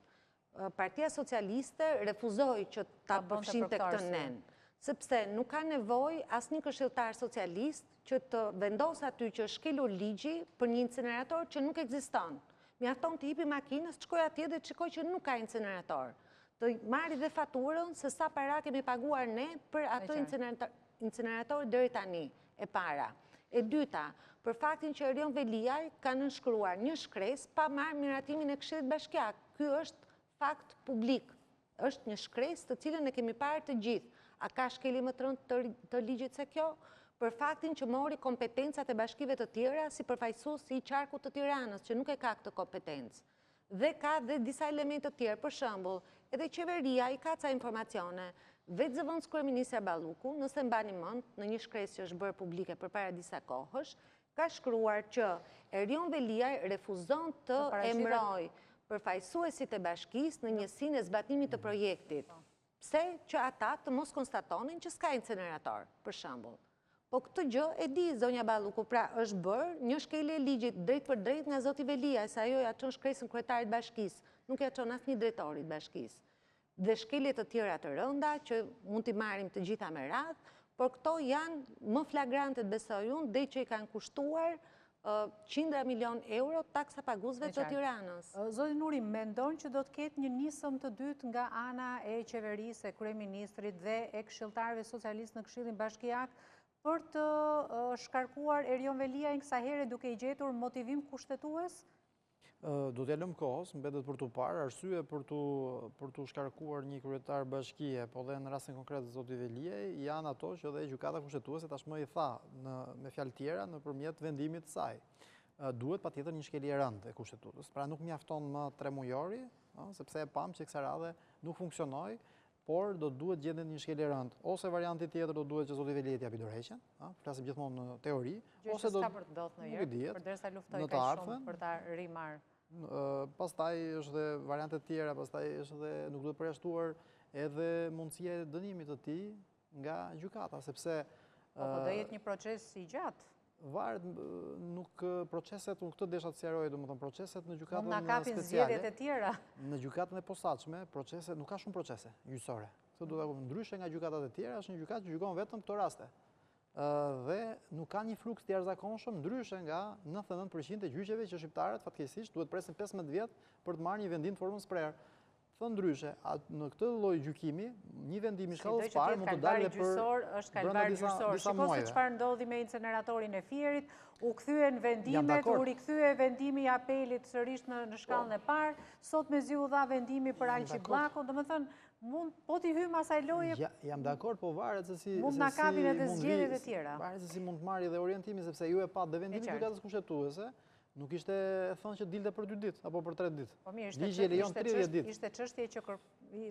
Partia Socialiste refuzoi që ta përfshinte këtë nen, sepse nuk ka nevojë asnjë këshilltar socialist që të vendos aty që është shkelur ligji për një incinerator që nuk ekziston. Mjafton të hipi makinës, të shkoj atje dhe të shikoj që nuk ka incinerator. Të marri dhe faturën se sa para kemi paguar ne për ato incinerator deri tani, e para. E dyta, për faktin që Erion Veliaj ka nënshkruar një shkresë pa marrë miratimin e Këshillit Bashkiak. Ky është fakt publik. Është një shkresë të cilën e kemi parë të gjithë. A ka shkelje më të rëndë të ligjit se kjo? Për faktin që mori kompetencat e bashkive të tjera si përfaqësues i qarkut të Tiranës, që nuk e ka këtë kompetencë. Dhe ka dhe disa elemente të tjerë, për shembull, edhe qeveria i ka ca informacione. Vetë zëvendës kryeministra Balluku, nëse mbani mend, në një shkresë që është bërë publike përpara disa kohësh, ka shkruar që Erion Veliaj refuzon të emërojë përfaqësuesit e bashkisë në njësinë e zbatimit të projektit. Pse që ata të mos konstatonin që s'ka incinerator, për shembull. Po këtë gjë e di zonja Balluku, pra është bërë një shkelje e ligjit drejt për drejt nga zoti Veliaj, se ajo ja çon shkresën kryetarit bashkisë, nuk ja çon asnjë drejtorit bashkisë. Dhe shkelje të tjera të rënda që mund t'i marrim të gjitha me radhë, por këto janë më flagrante besoj unë, dhe që i kanë kushtuar qindra milion euro taksa paguzve të Tiranës. Zoti Nuri, mendon që do të ketë një nisëm të dytë nga ana e qeverisë, e kryeministrit dhe e këshilltarëve socialistë në Këshillin Bashkiak për të shkarkuar Erion Veliajn kësaj here duke i gjetur motivim kushtetues? Do t'ja lëm kohës, mbetet për t'u parë, arsye për t'u shkarkuar një kryetar bashkie, po dhe në rastin konkret të zotit Veliaj, janë ato që dhe gjykata kushtetuese tashmë i tha me fjalë tjera nëpërmjet vendimit të saj. Duhet patjetër një shkelje e rëndë e kushtetues. Pra nuk mjafton më 3 mujori, sepse e pam që kësaj radhe nuk funksionoi, por do duhet gjendet një shkelje rëndë. Ose varianti tjetër do duhet që zoti Veliaj t'japi dorëheqjen, flasim gjithmonë në teori, ose do për të ndodhur në jetë, përderisa luftoi kaq shumë për ta rimarr. Pastaj është dhe variante tjera, pastaj është dhe nuk duhet përjashtuar edhe mundësia e dënimit të tij nga gjykata, sepse po do jetë një proces i gjatë. Varet, nuk proceset, unë këtë desha të sqaroj, domethënë proceset në gjykatën speciale. Mund na kapin zgjedhjet e tjera. Në gjykatën e posaçme, proceset nuk ka shumë procese gjyqësore. Këtë do ta kuptoj, ndryshe nga gjykatat e tjera, është një gjykatë që gjykon vetëm këto raste. Dhe nuk ka një fluks të jashtëzakonshëm, ndryshe nga 99% e gjyqeve që shqiptarët fatkeqësisht duhet presin 15 vjet për të marrë një vendim të formën sprerë. Thënë ndryshe, në këtë lloj gjykimi, një vendim i shkallës parë mund të dalë është kalvar gjyqësor. Shikoj se çfarë ndodhi me inceneratorin e Fierit, u kthyen vendimet, u rikthye vendimi i apelit sërish në shkallën e parë, sot mezi u dha vendimi për Alçi Bllakun, domethënë po t'i hyjmë asaj loje. Jam dakord, po varet se si mund na kapin edhe zgjedhjet e tjera. Varet se si mund të marrë edhe orientimin, sepse ju e pat dhe vendimi i gjykatës kushtetuese. Nuk ishte thënë që dilte për 2 ditë, apo për 3 ditë. Po mirë, ishte çështje që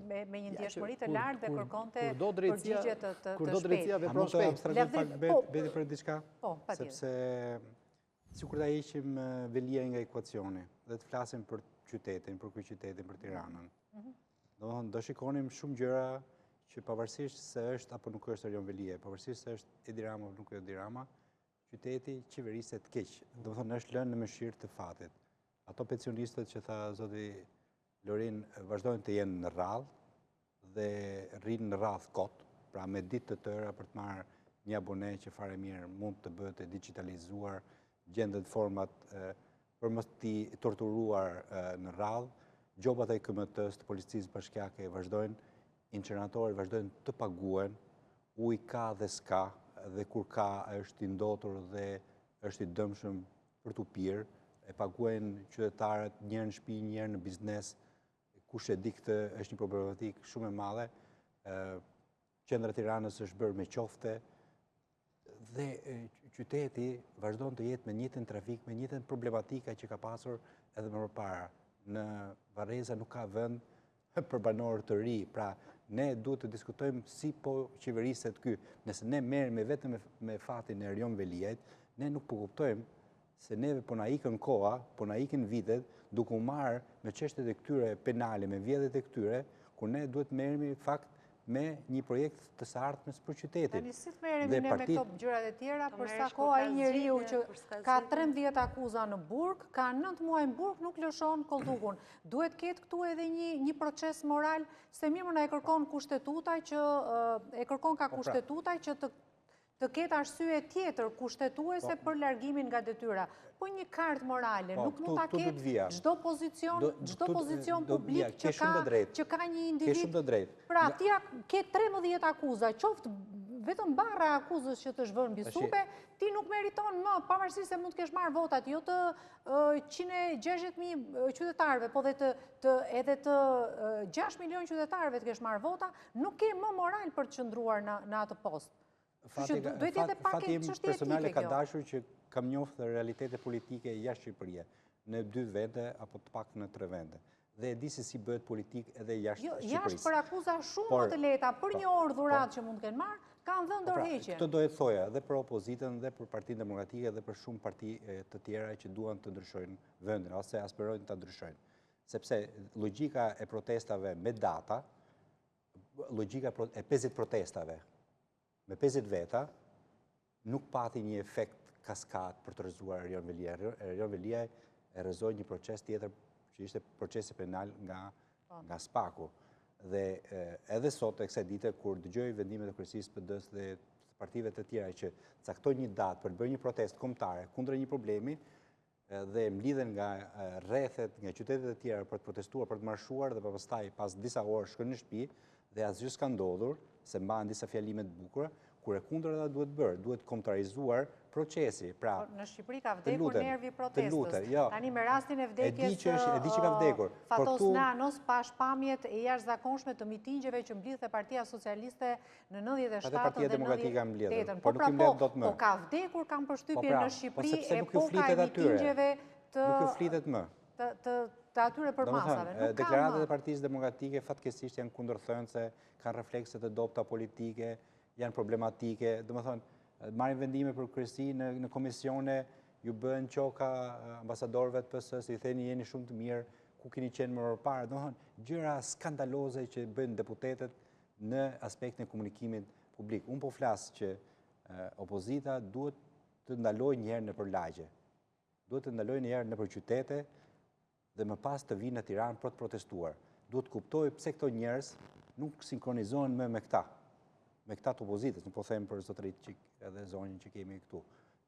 me një ndjeshmëri të lartë dhe kërkonte përgjigje të shpejtë. Kur do drejtësia vepron shpejt. Beti për diçka, sepse sikur ta heqim Veliaj nga ekuacioni dhe të flasim për qytetin, për kryeqytetin, për Tiranën. Domethënë do shikonim shumë gjëra që pavarësisht se është apo nuk është Erion Veliaj, pavarësisht se është Edi Rama apo nuk është Edi Rama, qyteti qeveriset keq, domethënë është lënë në mëshirë të fatit. Ato pensionistët që tha zoti Lorin vazhdojnë të jenë në radhë dhe rrinë në radhë kot, pra me ditë të tëra për të marrë një abone që fare mirë mund të bëhet e digitalizuar, gjendet format për mos t'i torturuar në radhë. gjobat e KMT-s, të policisë bashkiake vazhdojnë, incineratorët vazhdojnë të paguen, uji ka dhe s'ka, dhe kur ka është i ndotur dhe është i dëmshëm për t'u pirë, e paguen qytetarët njërë në shtëpi, njërë në biznes, kush e di këtë është një problematikë shumë e madhe. Qendra e Tiranës është bërë me qofte dhe qyteti vazhdon të jetë me njëjtën trafik, me njëjtën problematika që ka pasur edhe më përpara. Në Varreza nuk ka vend për banorë të ri, pra ne duhet të diskutojmë si po qeveriset ky. Nëse ne merrem vetëm me fatin e Erion Veliajt, ne nuk po kuptojmë se neve po na ikën koha, po na ikën vitet, duke u marrë me çështjet e këtyre penale, me vjedhjet e këtyre, kur ne duhet merremi fakt me një projekt të së ardhmes për qytetin. Tani si të merremi ne me këto gjërat e tjera, përsa koha ai njeriu që ka 13 akuza në burg, ka 9 muaj në burg, nuk lëshon kolltukun. Duhet ketë këtu edhe një proces moral, se mirë na e kërkon kushtetutaj që të ketë arsye tjetër kushtetuese për largimin nga detyra. Po një kartë morale, nuk mund ta ketë çdo pozicion publik që ka një individ. Pra atia ke 13 akuza, qoftë vetëm barra akuzës që të zhvën mbi supe, ti nuk meriton më, pavarësisht se mund të kesh marrë votat, jo të 160.000 qytetarëve, po edhe të 6 milion qytetarëve të kesh marrë vota, nuk ke më moral për të qëndruar në atë post. Fati im personale ka dashur që kam njoftë realitete politike jashtë Shqipërie, në 2 vende apo të paktën në 3 vende. Dhe e di se si bëhet politik edhe jashtë Shqipërisë. Jashtë për akuza shumë më të lehta, për një orë dhurat që mund të kenë marrë, kanë dhënë ndërheqje. Këtë do e thoja dhe për opozitën dhe për Partinë Demokratike dhe për shumë parti të tjera që duan të ndryshojnë vendin ose aspirojnë të ndryshojnë. Sepse logjika e protestave me data, logjika e 50 protestave me 50 veta, nuk pati një efekt kaskad për të rrëzuar Erion Veliaj. Erion Veliaj e rrëzoi një proces tjetër që ishte procesi penal nga Spaku. Dhe edhe sot e kësaj dite, kur dëgjoj vendimet e kryesisë PD-s dhe partive të tjera që caktojnë një datë për të bërë një protestë kombëtare kundër një problemi dhe mlidhen nga rrethet, nga qytetet e tjera për të protestuar, për të marshuar dhe pastaj pas disa orë shkojnë në shtëpi dhe asgjë s'ka ndodhur, se mbahen disa fjalime të bukura, kur e kundërta duhet bërë, duhet kontarizuar procesi. Pra, në Shqipëri ka vdekur nervi protestës. Tani me rastin e vdekjes Fatos Nanos, pa shpamjet e jashtëzakonshme të mitingjeve që mblidhte Partia Socialiste në 97 dhe 98. Po ka vdekur, kam përshtypjen në Shqipëri epoka e mitingjeve të atyre për masave. Deklaratat e Partisë Demokratike fatkesisht janë kundërthënëse, kanë reflekse të dobta politike, janë problematike, do më thonë, marrin vendime për kryesi në komisione, ju bën qoka ambasadorëve të PS-s, i theni jeni shumë të mirë, ku keni qenë më parë, do më thonë, gjëra skandaloze që bëjnë deputetet në aspektin e komunikimit publik. Unë po flasë që opozita duhet të ndalojë njëherë në për lagje, duhet të ndalojë njëherë në për qytete, dhe më pas të vinë në Tiranë për të protestuar. Duhet kuptoj pse këto njerëz nuk sinkronizohen me këta të opozitës, nuk po them për zotërit edhe zonin që kemi këtu.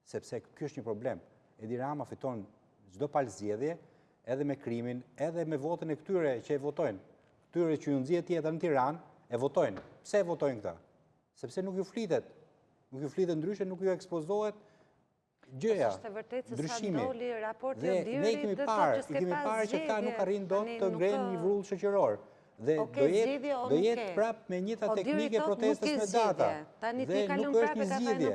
Sepse kjo është një problem. Edi Rama fiton çdo palë zgjedhje, edhe me krimin, edhe me votën e këtyre që e votojnë. Këtyre që ju nxjerr tjetër në Tiranë, e votojnë. Pse e votojnë këta? Sepse nuk ju flitet. Nuk ju flitet ndryshe, nuk ju ekspozohet gjëja, ndryshimi. Dhe ne i kemi parë që ta nuk arrin dot të ngrenë një vrull shoqëror. Dhe do jetë prap me njëta teknike protestës me data. Dhe nuk është një zgjidhje.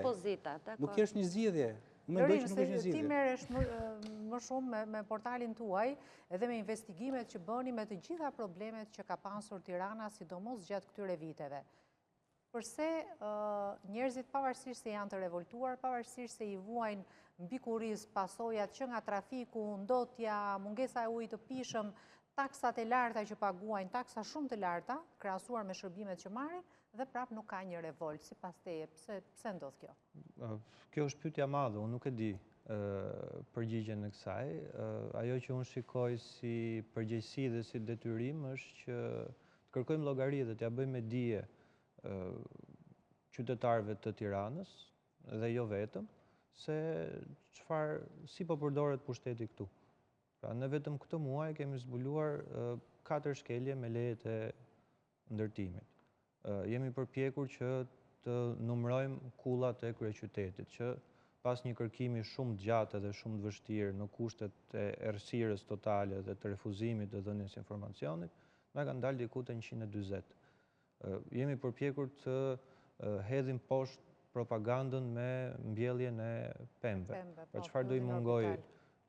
Nuk është një zgjidhje. Lorin, se ti merresh më shumë me portalin tuaj edhe me investigimet që bëni me të gjitha problemet që ka pasur Tirana, sidomos gjatë këtyre viteve. Përse njerëzit pavarësisht se janë të revoltuar, pavarësisht se i vuajnë mbi kuriz pasojat që nga trafiku, ndotja, mungesa e ujit të pishëm, taksat e larta që paguajnë, taksa shumë të larta, krahasuar me shërbimet që marrin, dhe prap nuk ka një revolt, sipas teje. Pse ndodh kjo? Kjo është pyetja madhe, unë nuk e di përgjigjen e kësaj. Ajo që unë shikoj si përgjegjësi dhe si detyrim është që të kërkojmë llogari dhe t'ja bëjmë me dije qytetarëve të Tiranës dhe jo vetëm, se si po përdoret pushteti këtu. Pra në vetëm këtë muaj kemi zbuluar 4 shkelje me lejet e ndërtimit. Jemi përpjekur që të numërojmë kullat e kryeqytetit, që pas një kërkimi shumë të gjatë dhe shumë të vështirë në kushtet e errësirës totale dhe të refuzimit të dhënies informacionit, na kanë dalë diku te 140. Jemi përpjekur të hedhim poshtë propagandën me mbjelljen e pemëve. Pra çfarë do i mungoj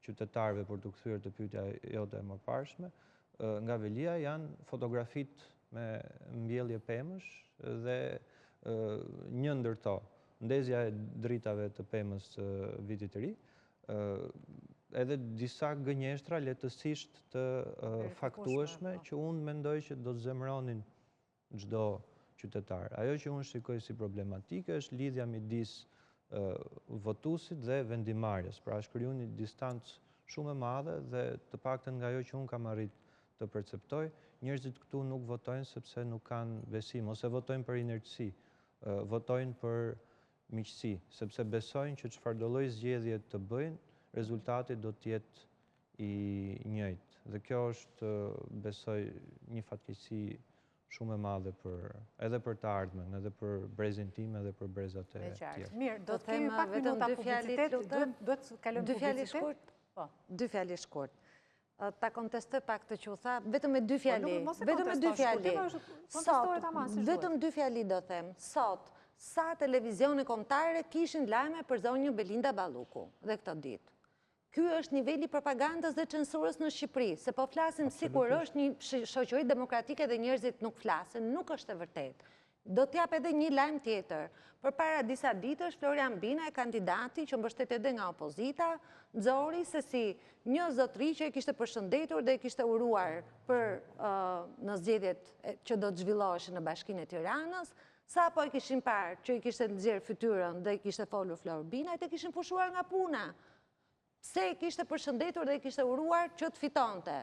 qytetarëve për të kthyer të pyetja jote e mëparshme, nga Velia janë fotografit me mbjellje pemësh dhe një ndër to, ndezja e dritave të pemës vitit të ri, edhe disa gënjeshtra lehtësisht të faktueshme që unë mendoj që do të zemëronin çdo qytetar. Ajo që unë shikoj si problematike është lidhja midis votuesit dhe vendimarrjes. Pra është krijuar një distancë shumë e madhe dhe të paktën nga ajo që unë kam arrit të perceptoj, njerëzit këtu nuk votojnë sepse nuk kanë besim, ose votojnë për inertësi, votojnë për miqësi, sepse besojnë që çfarëdo lloj zgjedhje të bëjnë, rezultati do të jetë i njëjtë. Dhe kjo është, besoj, një fatkeqësi shumë e madhe edhe për të ardhmen, edhe për brezin tim, edhe për brezat e tjerë. Mirë, do të kemi pak minuta publicitet, duhet kalojmë publicitet? Dy fjali shkurt. Ta kontestoj pak të që u tha, vetëm me 2 fjali. Vetëm me 2 fjali. Vetëm 2 fjali do them. Sot, sa televizione kombëtare kishin lajme për zonjën Belinda Balluku dhe këtë ditë. Ky është niveli propagandës dhe censurës në Shqipëri, se po flasim sikur është një shoqëri demokratike dhe njerëzit nuk flasin, nuk është e vërtetë. Do t'jap edhe një lajm tjetër. Përpara disa ditësh, Florian Bina, kandidati që mbështet edhe nga opozita, nxori se si një zotëri që e kishte përshëndetur dhe e kishte uruar për në zgjedhjet që do të zhvilloheshin në Bashkinë e Tiranës, sa po e kishin parë që i kishte nxjerr fytyrën dhe i kishte folur Flor Bina, e kishin pushuar nga puna. Pse e kishte përshëndetur dhe e kishte uruar që të fitonte.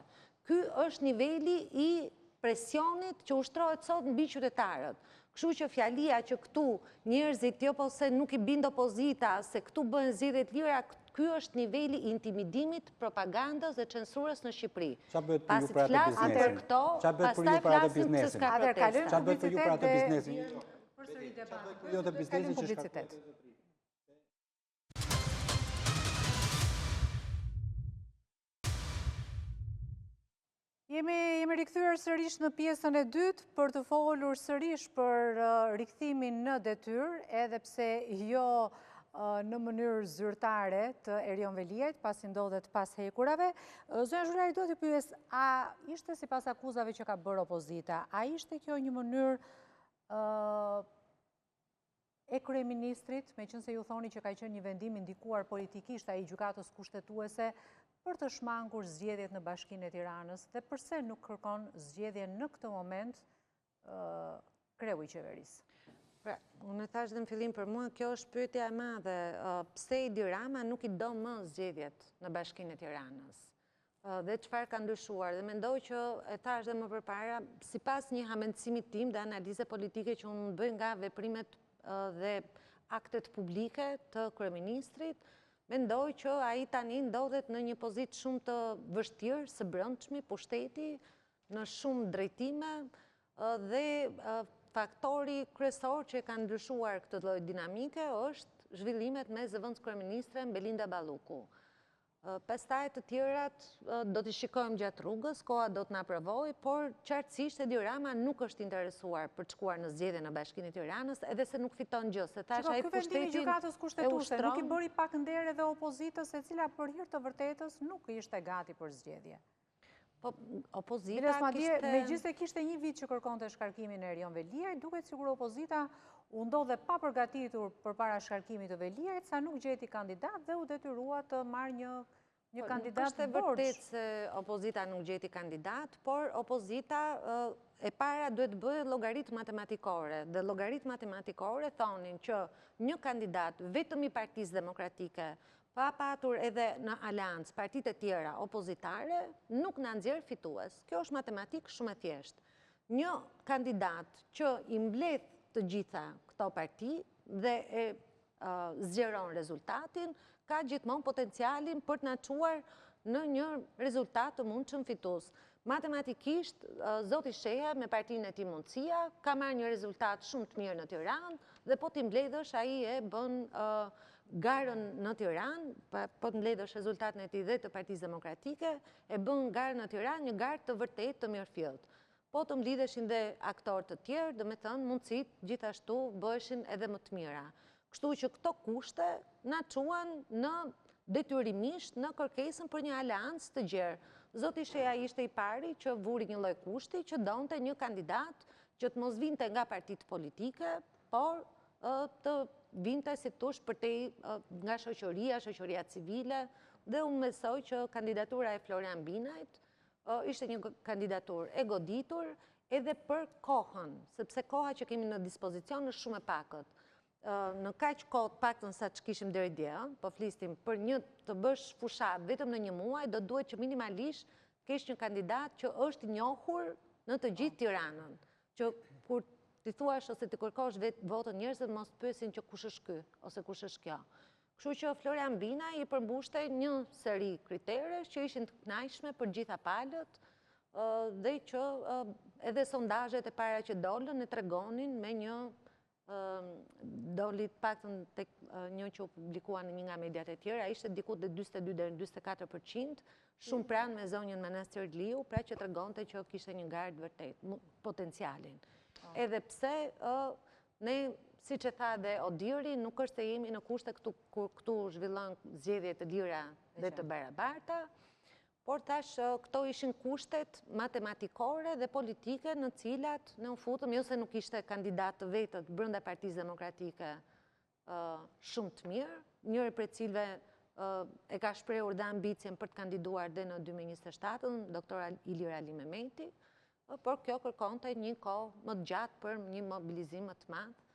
Ky është niveli i presionit që ushtrohet sot mbi qytetarët. Kështu që fjalia që këtu njerëzit jo po se nuk i bind opozita, se këtu bëhen zgjedhje të lira, ky është niveli i intimidimit, propagandës dhe censurës në Shqipëri. Pasi të flasim për këto, pastaj flasim se s'ka protesta. Çfarë bëhet për ju për atë biznesin? Përsëri debat. Jo të biznesin që publicitet. Jemi rikthyer sërish në pjesën e dytë për të folur sërish për rikthimin në detyrë, edhe pse jo në mënyrë zyrtare të Erion Veliajt, pasi ndodhet pas hekurave. Zonja Zhulari, do të pyes, a ishte sipas akuzave që ka bërë opozita, a ishte kjo një mënyrë e kryeministrit, meqense ju thoni që ka qenë një vendim i ndikuar politikisht ai gjykatës kushtetuese, për të shmangur zgjedhjet në Bashkinë e Tiranës dhe përse nuk kërkon zgjedhje në këtë moment kreu i qeverisë? Pra, unë thash dhe në fillim për mua, kjo është pyetja e madhe. Pse Edi Rama nuk i do më zgjedhjet në Bashkinë e Tiranës? Dhe çfarë ka ndryshuar? Dhe mendoj që e thash dhe më përpara, sipas një hamendësimi tim dhe analize politike që unë bëj nga veprimet dhe aktet publike të kryeministrit, mendoj që ai tani ndodhet në një pozitë shumë të vështirë, së brendshmi, pushteti, në shumë drejtime dhe faktori kryesor që ka ndryshuar këtë lloj dinamike është zhvillimet me zëvendës kryeministren Belinda Balluku. Pastaj të tjerat do t'i shikojmë gjatë rrugës, koha do të na provojë, por qartësisht Edi Rama nuk është interesuar për të shkuar në zgjedhje në Bashkinë e Tiranës, edhe se nuk fiton gjë, se thash ai pushtetin e gjykatës kushtetuese nuk i bëri pak nder edhe opozitës, e cila për hir të vërtetës nuk ishte gati për zgjedhje. Po opozita kishte... Megjithëse kishte një vit që kërkonte shkarkimin e Erion Veliajt, duket sikur opozita u ndodhe pa përgatitur përpara shkarkimit të Veliajt, sa nuk gjeti kandidat dhe u detyrua të marrë një kandidat të borxh. Është vërtet se opozita nuk gjeti kandidat, por opozita e para duhet bëhet llogaritë matematikore, dhe llogaritë matematikore thonin që një kandidat vetëm i Partisë Demokratike, pa patur edhe në aleancë partitë e tjera opozitare, nuk na nxjerr fitues. Kjo është matematikë shumë e thjeshtë. Një kandidat që i mbledh të gjitha këto parti dhe e zgjeron rezultatin, ka gjithmonë potencialin për të na çuar në një rezultat të mundshëm fitues. Matematikisht, zoti Sheha me partinë e tij Mundësia ka marrë një rezultat shumë të mirë në Tiranë dhe po t'i mbledhësh ai e bën garën në Tiranë, po të mbledhësh rezultatin e tij dhe të Partisë Demokratike, e bën garën në Tiranë një garë të vërtet të mirëfillt. Po të mblidheshin dhe aktorë të tjerë, do me thënë mundësit gjithashtu bëheshin edhe më të mira. Kështu që këto kushte na çuan në detyrimisht në kërkesën për një aleancë të gjerë. Zoti Sheha ishte i pari që vuri një lloj kushti që donte një kandidat që të mos vinte nga partitë politike, por të vinte si tush përtej nga shoqëria civile, dhe unë besoj që kandidatura e Florian Binajt ishte një kandidatur e goditur edhe për kohën, sepse koha që kemi në dispozicion është shumë e pakët. Në kaq kohë të paktën sa që kishim deri dje, po flistim për një të bësh fushat vetëm në një muaj, do duhet që minimalisht kesh një kandidat që është i njohur në të gjithë Tiranën, që kur ti thuash ose ti kërkosh votën njerëzit mos pyesin që kush është ky ose kush është kjo. Kështu që Florian Binaj i përmbushte një seri kriteresh që ishin të kënaqshme për gjitha palët dhe që edhe sondazhet e para që dolën e tregonin me një doli të paktën tek një që u publikua në një nga mediat e tjera, ishte diku te 42 deri në 44%, shumë pranë me zonjën Manastir Liu, pra që tregonte që kishte një garë të vërtet, potencialin. Edhe pse ne, siç e tha dhe Odiri, nuk është se jemi në kushte këtu zhvillon zgjedhje të lira dhe të barabarta, por tash këto ishin kushtet matematikore dhe politike në cilat ne u futëm, jo se nuk ishte kandidat të vetët brenda Partisë Demokratike shumë të mirë, njëri prej cilëve e ka shprehur dhe ambicien për të kandiduar dhe në 2027, doktor Ilir Ali Mehmeti, por kjo kërkonte një kohë më të gjatë për një mobilizim më të madh,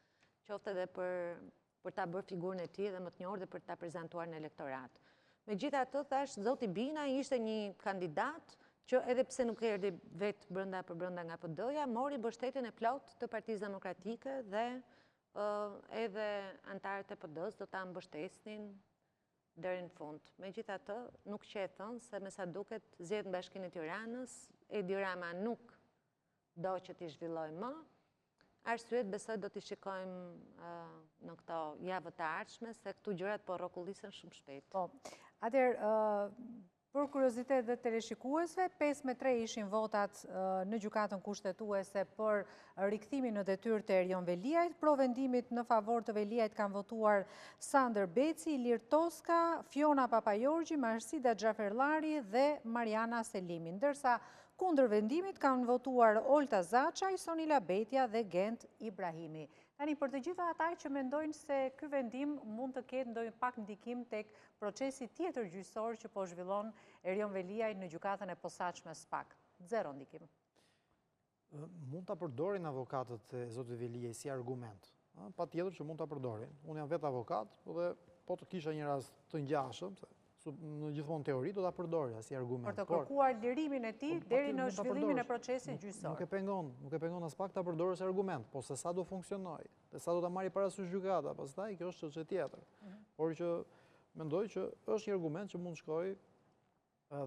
qoftë edhe për ta bërë figurën e tij dhe më të njohur dhe për ta prezantuar në elektorat. Megjithatë, thash, zoti Binaj ishte një kandidat që edhe pse nuk erdhi vetë brenda nga PD-ja, mori mbështetjen e plotë të Partisë Demokratike dhe edhe antarët e PD-s do ta mbështesnin deri në fund. Megjithatë, nuk qet thënë se me sa duket zgjedhjet në Bashkinë e Tiranës, Edi Rama nuk do që t'i zhvillojë më. Arsyet besoj do t'i shikojmë në këto javë të ardhshme, se këtu gjërat po rrokullisen shumë shpejt. Po, atëherë, për kuriozitet dhe teleshikuesve, 5-3 ishin votat në gjykatën kushtetuese për rikthimin në detyrë të Erion Veliajt. Pro vendimit në favor të Veliajt kanë votuar Sander Beci, Ilir Toska, Fiona Papajorgji, Marsida Xhaferllari dhe Mariana Selimi, ndërsa kundër vendimit kanë votuar Olta Zaçaj, Sonila Betja dhe Gent Ibrahimi. Tani, për të gjitha ata që mendojnë se ky vendim mund të ketë ndonjë pak ndikim tek procesi tjetër gjyqësor që po zhvillon Erion Veliaj në gjykatën e posaçme SPAK. Zero ndikim. Mund ta përdorin avokatët e zotit Veliaj si argument. Patjetër që mund ta përdorin. Unë jam vetë avokat, dhe po të kisha një rast të ngjashëm, në gjithmonë teori do ta përdorja si argument. Për të kërkuar lirimin e tij deri në zhvillimin e procesit gjyqësor. Nuk e pengon as pak ta përdorë si argument, po se sa do funksionojë, dhe sa do ta marrë parasysh gjykata, pastaj kjo është çështje tjetër. Por që mendoj që është një argument që mund shkojë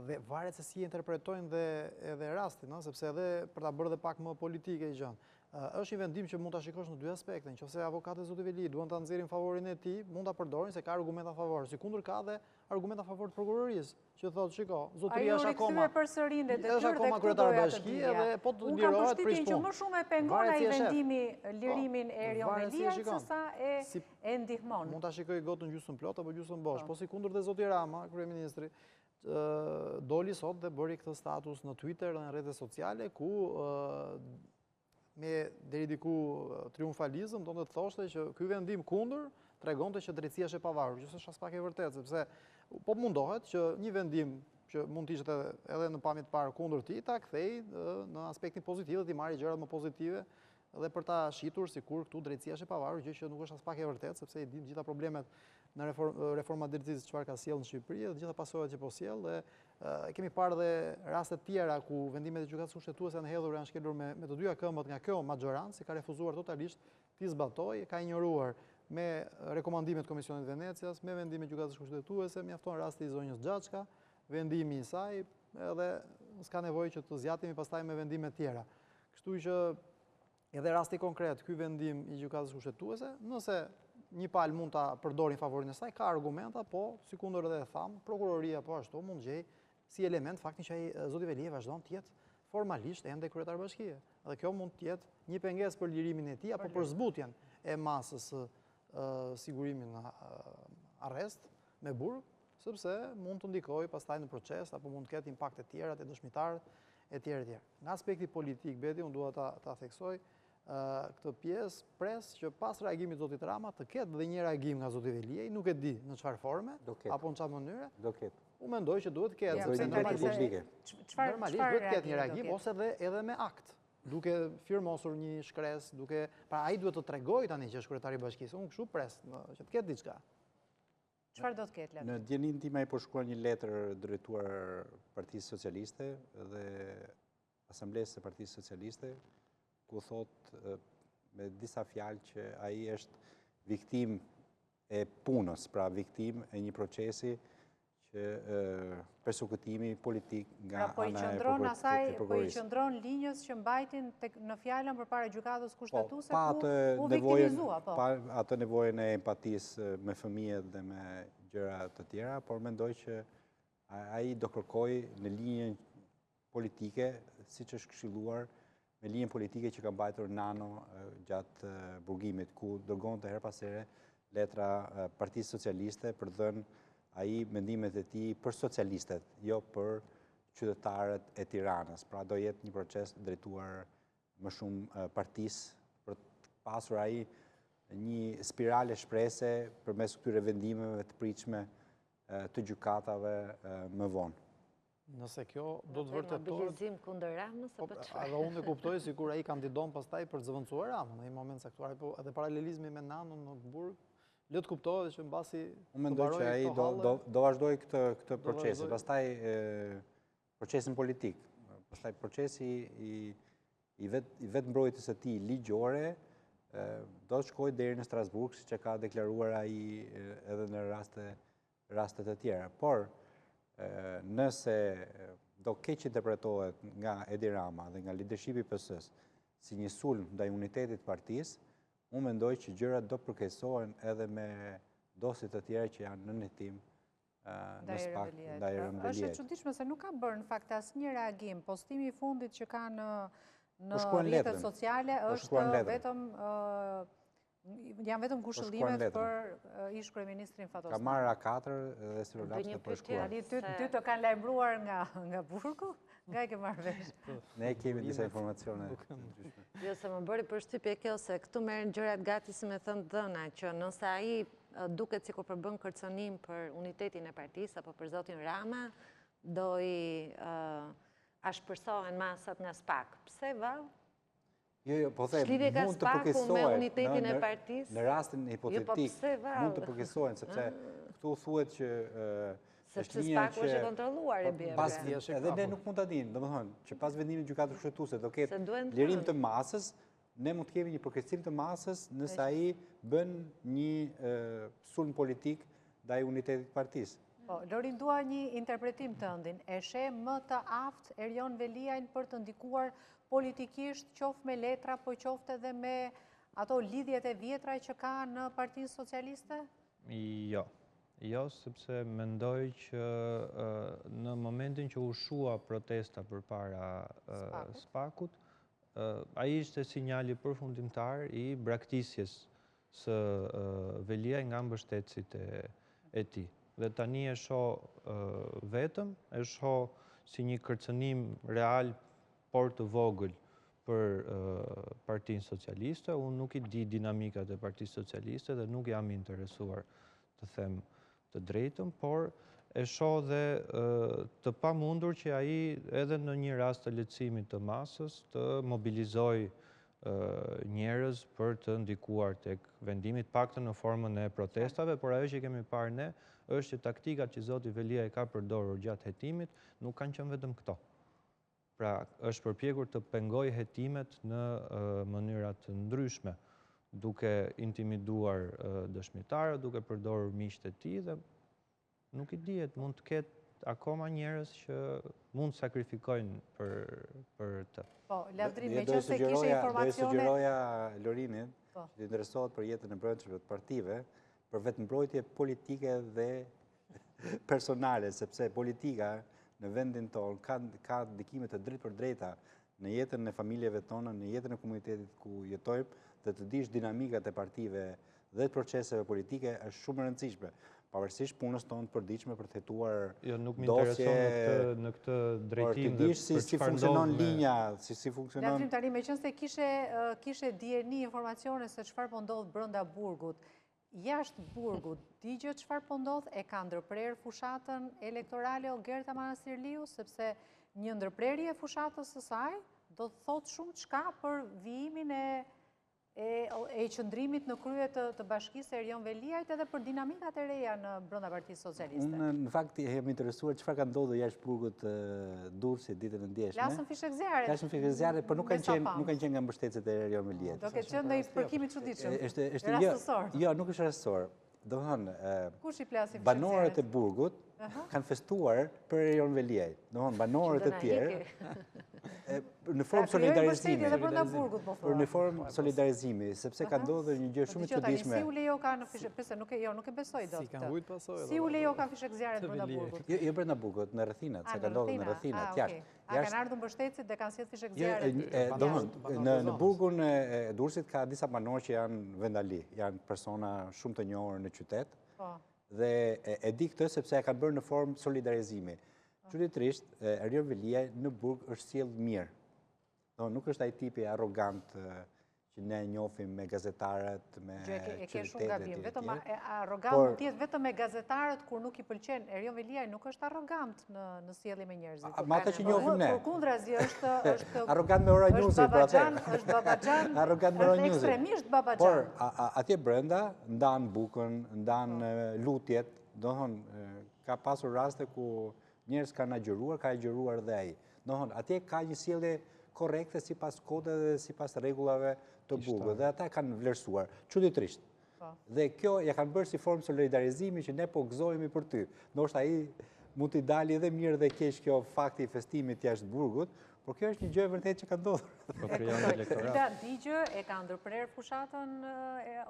dhe varet se si interpretojnë dhe edhe rastin, sepse edhe për ta bërë dhe pak më politike gjën. Është një vendim që mund ta shikosh në dy aspekte. Nëse avokatët e zotit Veli duan ta nxjerrin favorin e tij, mund ta përdorin se ka argumenta favor. Sikundër ka dhe argumenta favor të prokurorisë, që thotë, shiko, zotëria është akoma kryetare bashkie dhe po të lirohet prej punë. Që më shumë e pengon ai vendimi lirimin e Erion Veliajt sesa e ndihmon. Mund ta shikoj gotën gjysmë plot apo gjysmë bosh. Po sikundër dhe zoti Rama, kryeministri, doli sot dhe bëri këtë status në Twitter dhe në rrjetet sociale ku me deri diku triumfalizëm, do të thoshte që ky vendim kundër tregonte që drejtësia është e pavarur, që është as pak e vërtetë, sepse po mundohet që një vendim që mund të ishte edhe në pamje të parë kundër tij ta kthej në aspektin pozitiv dhe të marrë gjërat më pozitive dhe për ta shitur sikur këtu drejtësia është e pavarur, gjë që nuk është as pak e vërtetë, sepse i dim gjitha problemet në reforma e drejtësisë çfarë ka sjellë në Shqipëri dhe gjitha pasojat që po sjell dhe kemi parë dhe raste të tjera ku vendimet e gjykatës kushtetuese janë hedhur, janë shkelur me të dyja këmbët nga kjo maxhorancë, ka refuzuar totalisht t'i zbatojë, ka injoruar me rekomandimet Komisionit Venecias, me vendimet e gjykatës kushtetuese, mjafton rasti i zonjës Xhaçka, vendimi i saj, edhe s'ka nevojë që të zgjatemi pastaj me vendime tjera. Kështu që edhe rasti konkret, ky vendim i gjykatës kushtetuese, nëse një palë mund ta përdori në favorin e saj, ka argumenta, po, sikundër edhe e tham, prokuroria po ashtu mund gjej si element faktin që ai zoti Velia vazhdon të jetë formalisht ende kryetar bashkie. Dhe kjo mund të jetë një pengesë për lirimin e tij apo për zbutjen e masës sigurimin në arrest me burg, sepse mund të ndikojë pastaj në proces apo mund të ketë impakte tjera te dëshmitarët e tjerë. Nga aspekti politik, Beti, unë dua ta theksoj këtë pjesë pres që pas reagimit të zotit Rama të ketë dhe një reagim nga zoti Veliaj, nuk e di në çfarë forme apo në çfarë mënyre. Do ketë. Unë mendoj që duhet të ketë. Normalisht duhet të ketë një reagim ose edhe me akt, duke firmosur një shkres, pra ai duhet të tregojë tani që është kryetari i bashkisë. Unë kështu pres që të ketë diçka. Çfarë do të ketë, Levit? Në djenin tim ai po shkruan një letër drejtuar Partisë Socialiste dhe Asamblesë së Partisë Socialiste, ku thot me disa fjalë që ai është viktim e punës, pra viktim e një procesi që persekutimi politik nga ana e prokurorisë. Po i qëndron linjës që mbajtin në fjalën përpara gjykatës kushtetuese ku u viktimizua, po. Pa atë nevojën e empatisë me fëmijët dhe me gjëra të tjera, por mendoj që ai do kërkojë në linjën politike, siç është këshilluar, me linjën politike që ka mbajtur Nano gjatë burgimit, ku dërgonte her pas here letra Partisë Socialiste për dhënë ai mendimet e tij për socialistët, jo për qytetarët e Tiranës. Pra do jetë një proces drejtuar më shumë partisë për të pasur ai një spirale shprese përmes këtyre vendimeve të pritshme të gjykatave më vonë. Nëse kjo do të vërtetohet. Mobilizim kundër Ramës apo çfarë? Edhe unë e kuptoj sikur ai kandidon pastaj për të zëvendësuar Ramën në një moment caktuar, po edhe paralelizmi me Nanon në burg, le të kuptohet që mbasi unë mendoj që ai do vazhdoj këtë proces, pastaj procesin politik, pastaj procesi i vetë mbrojtjes së tij ligjore do të shkojë deri në Strasburg, siç e ka deklaruar ai edhe në raste të tjera. Por nëse do keq interpretohet nga Edi Rama dhe nga leadershipi i PS-s si një sulm ndaj unitetit të partisë, unë mendoj që gjërat do përkeqësohen edhe me dosje të tjera që janë në hetim në SPAK ndaj Erën Veliajt. Është e çuditshme se nuk ka bërë në fakt asnjë reagim. Postimi i fundit që ka në rrjetet sociale është vetëm janë vetëm ngushëllimet për ish kryeministrin Fatostan. Ka marrë A4 dhe Sirolapska për shkruar. Ty të kanë lajmëruar nga burgu? Nga e ke marrë vesh? Ne kemi disa informacione. Jo, se më bëri përshtypje kjo se këtu merren gjërat gati si me thënë dhëna, që nëse ai duket sikur përbën kërcënim për unitetin e partisë apo për zotin Rama, do i ashpërsohen masat nga SPAK. Pse vallë? Jo, po them, mund të përkeqësohen në rastin hipotetik, mund të përkeqësohen, sepse këtu thuhet që sepse SPAK-u është kontrolluar e bie. Edhe ne nuk mund ta dimë, domethënë, që pas vendimit të gjykatës kushtetuese do ketë lirim të masës, ne mund të kemi një përkeqësim të masës nëse ai bën një sulm politik ndaj unitetit të partisë. Po, Lorin, dua një interpretim tëndin. E sheh më të aftë Erion Veliajn për të ndikuar politikisht, qoftë me letra, po qoftë edhe me ato lidhjet e vjetra që ka në Partinë Socialiste? Jo, sepse mendoj që në momentin që u shua protesta përpara SPAK-ut, ai ishte sinjali përfundimtar i braktisjes së Veliaj nga mbështetësit e tij. Dhe tani e shoh vetëm, e shoh si një kërcënim real, por të vogël për Partinë Socialiste. Unë nuk i di dinamikat e Partisë Socialiste dhe nuk jam interesuar të them të drejtën, por e shoh dhe të pamundur që ai edhe në një rast të lehtësimit të masës të mobilizojë njerëz për të ndikuar tek vendimi, të paktën në formën e protestave, por ajo që kemi parë ne është që taktikat që zoti Veliaj ka përdorur gjatë hetimit nuk kanë qenë vetëm këto. Pra, është përpjekur të pengojë hetimet në mënyra të ndryshme, duke intimiduar dëshmitarët, duke përdorur miqtë e tij dhe nuk i dihet, mund të ketë akoma njerëz që mund sakrifikojnë për të. Po, Lavdrim, me që se kishe informacione... Do i sugjeroja Lorinit që të interesohet për jetën e brendshme të partive, për vetëmbrojtje politike dhe personale, sepse politika në vendin tonë ka ndikime të drejtë për drejta në jetën e familjeve tona, në jetën e komunitetit ku jetojmë, dhe të dish dinamikat e partive dhe të proceseve politike është shumë e rëndësishme. Pavarësisht punës tonë të përditshme për të hetuar dosje... Jo, nuk më intereson në këtë drejtim dhe për si funksionon linja, si funksionon... Lavdrim, tani me qënë se kishe dieni informacione se çfarë po ndodh brenda burgut, jashtë burgut, digjo çfarë po ndodh, e ka ndërprer fushatën elektorale Ogerta Manastirliu, sepse një ndërprerje e fushatës së saj do të thotë shumë çka për vijimin e qëndrimit në krye të bashkisë Erion Veliajt edhe për dinamikat e reja në brenda Partisë Socialiste. Unë në fakt jam interesuar çfarë ka ndodhur jashtë burgut Durrësit ditën e ndjeshme. Lasën fishek zjarrit. Lasën fishek zjarrit, por nuk kanë qenë nga mbështetësit e Erion Veliajt. Do ketë qenë ndaj përkimit çuditshëm. Rastësor. Jo, nuk është rastësor. Do thonë, kush i plasi fishek zjarrit? Banorët e burgut kanë festuar për Erion Veliajt. Do thonë, banorët e tjerë në formë solidarizimi. Për në formë solidarizimi, sepse ka ndodhur një gjë shumë e çuditshme. Si u lejo ka në fishek, pse nuk e besoj dot. Si kanë vujt pasojë. Si u lejo ka fishek zjarrit brenda burgut? Jo brenda burgut, në rrethinat, se ka ndodhur në rrethinat jashtë. A kanë ardhur mbështetësit dhe kanë sjellë fishek zjarrit? Në burgun e Durrësit ka disa banorë që janë vendali, janë persona shumë të njohur në qytet. Dhe e di këtë sepse e kanë bërë në formë solidarizimi. Çuditërisht, Erion Veliaj në burg është sjell mirë. Nuk është ai tipi arrogant që ne njohim me gazetarët, me qytetet. E ke shumë gabim. Vetëm arrogant mund të jetë vetëm me gazetarët kur nuk i pëlqen. Erion Veliaj nuk është arrogant në sjellje me njerëzit. Ma ata që njohim ne. Përkundrazi është arrogant me Euronews për atë. Është babaxhan. Arrogant me Euronews. Ekstremisht babaxhan. Por atje brenda ndan bukën, ndan lutjet, do të thonë ka pasur raste ku njerëz kanë agjëruar, ka agjëruar dhe ai. Do të thonë atje ka një sjellje korrekte sipas kodeve dhe sipas rregullave të burgut dhe ata kanë vlerësuar çuditërisht. Dhe kjo ja kanë bërë si formë solidarizimi që ne po gëzohemi për ty. Ndoshta ai mund t'i dalë edhe mirë dhe keq kjo fakti i festimit jashtë burgut, por kjo është një gjë e vërtetë që ka ndodhur. Po krijon elektorat. Digjë e ka ndërprer fushatën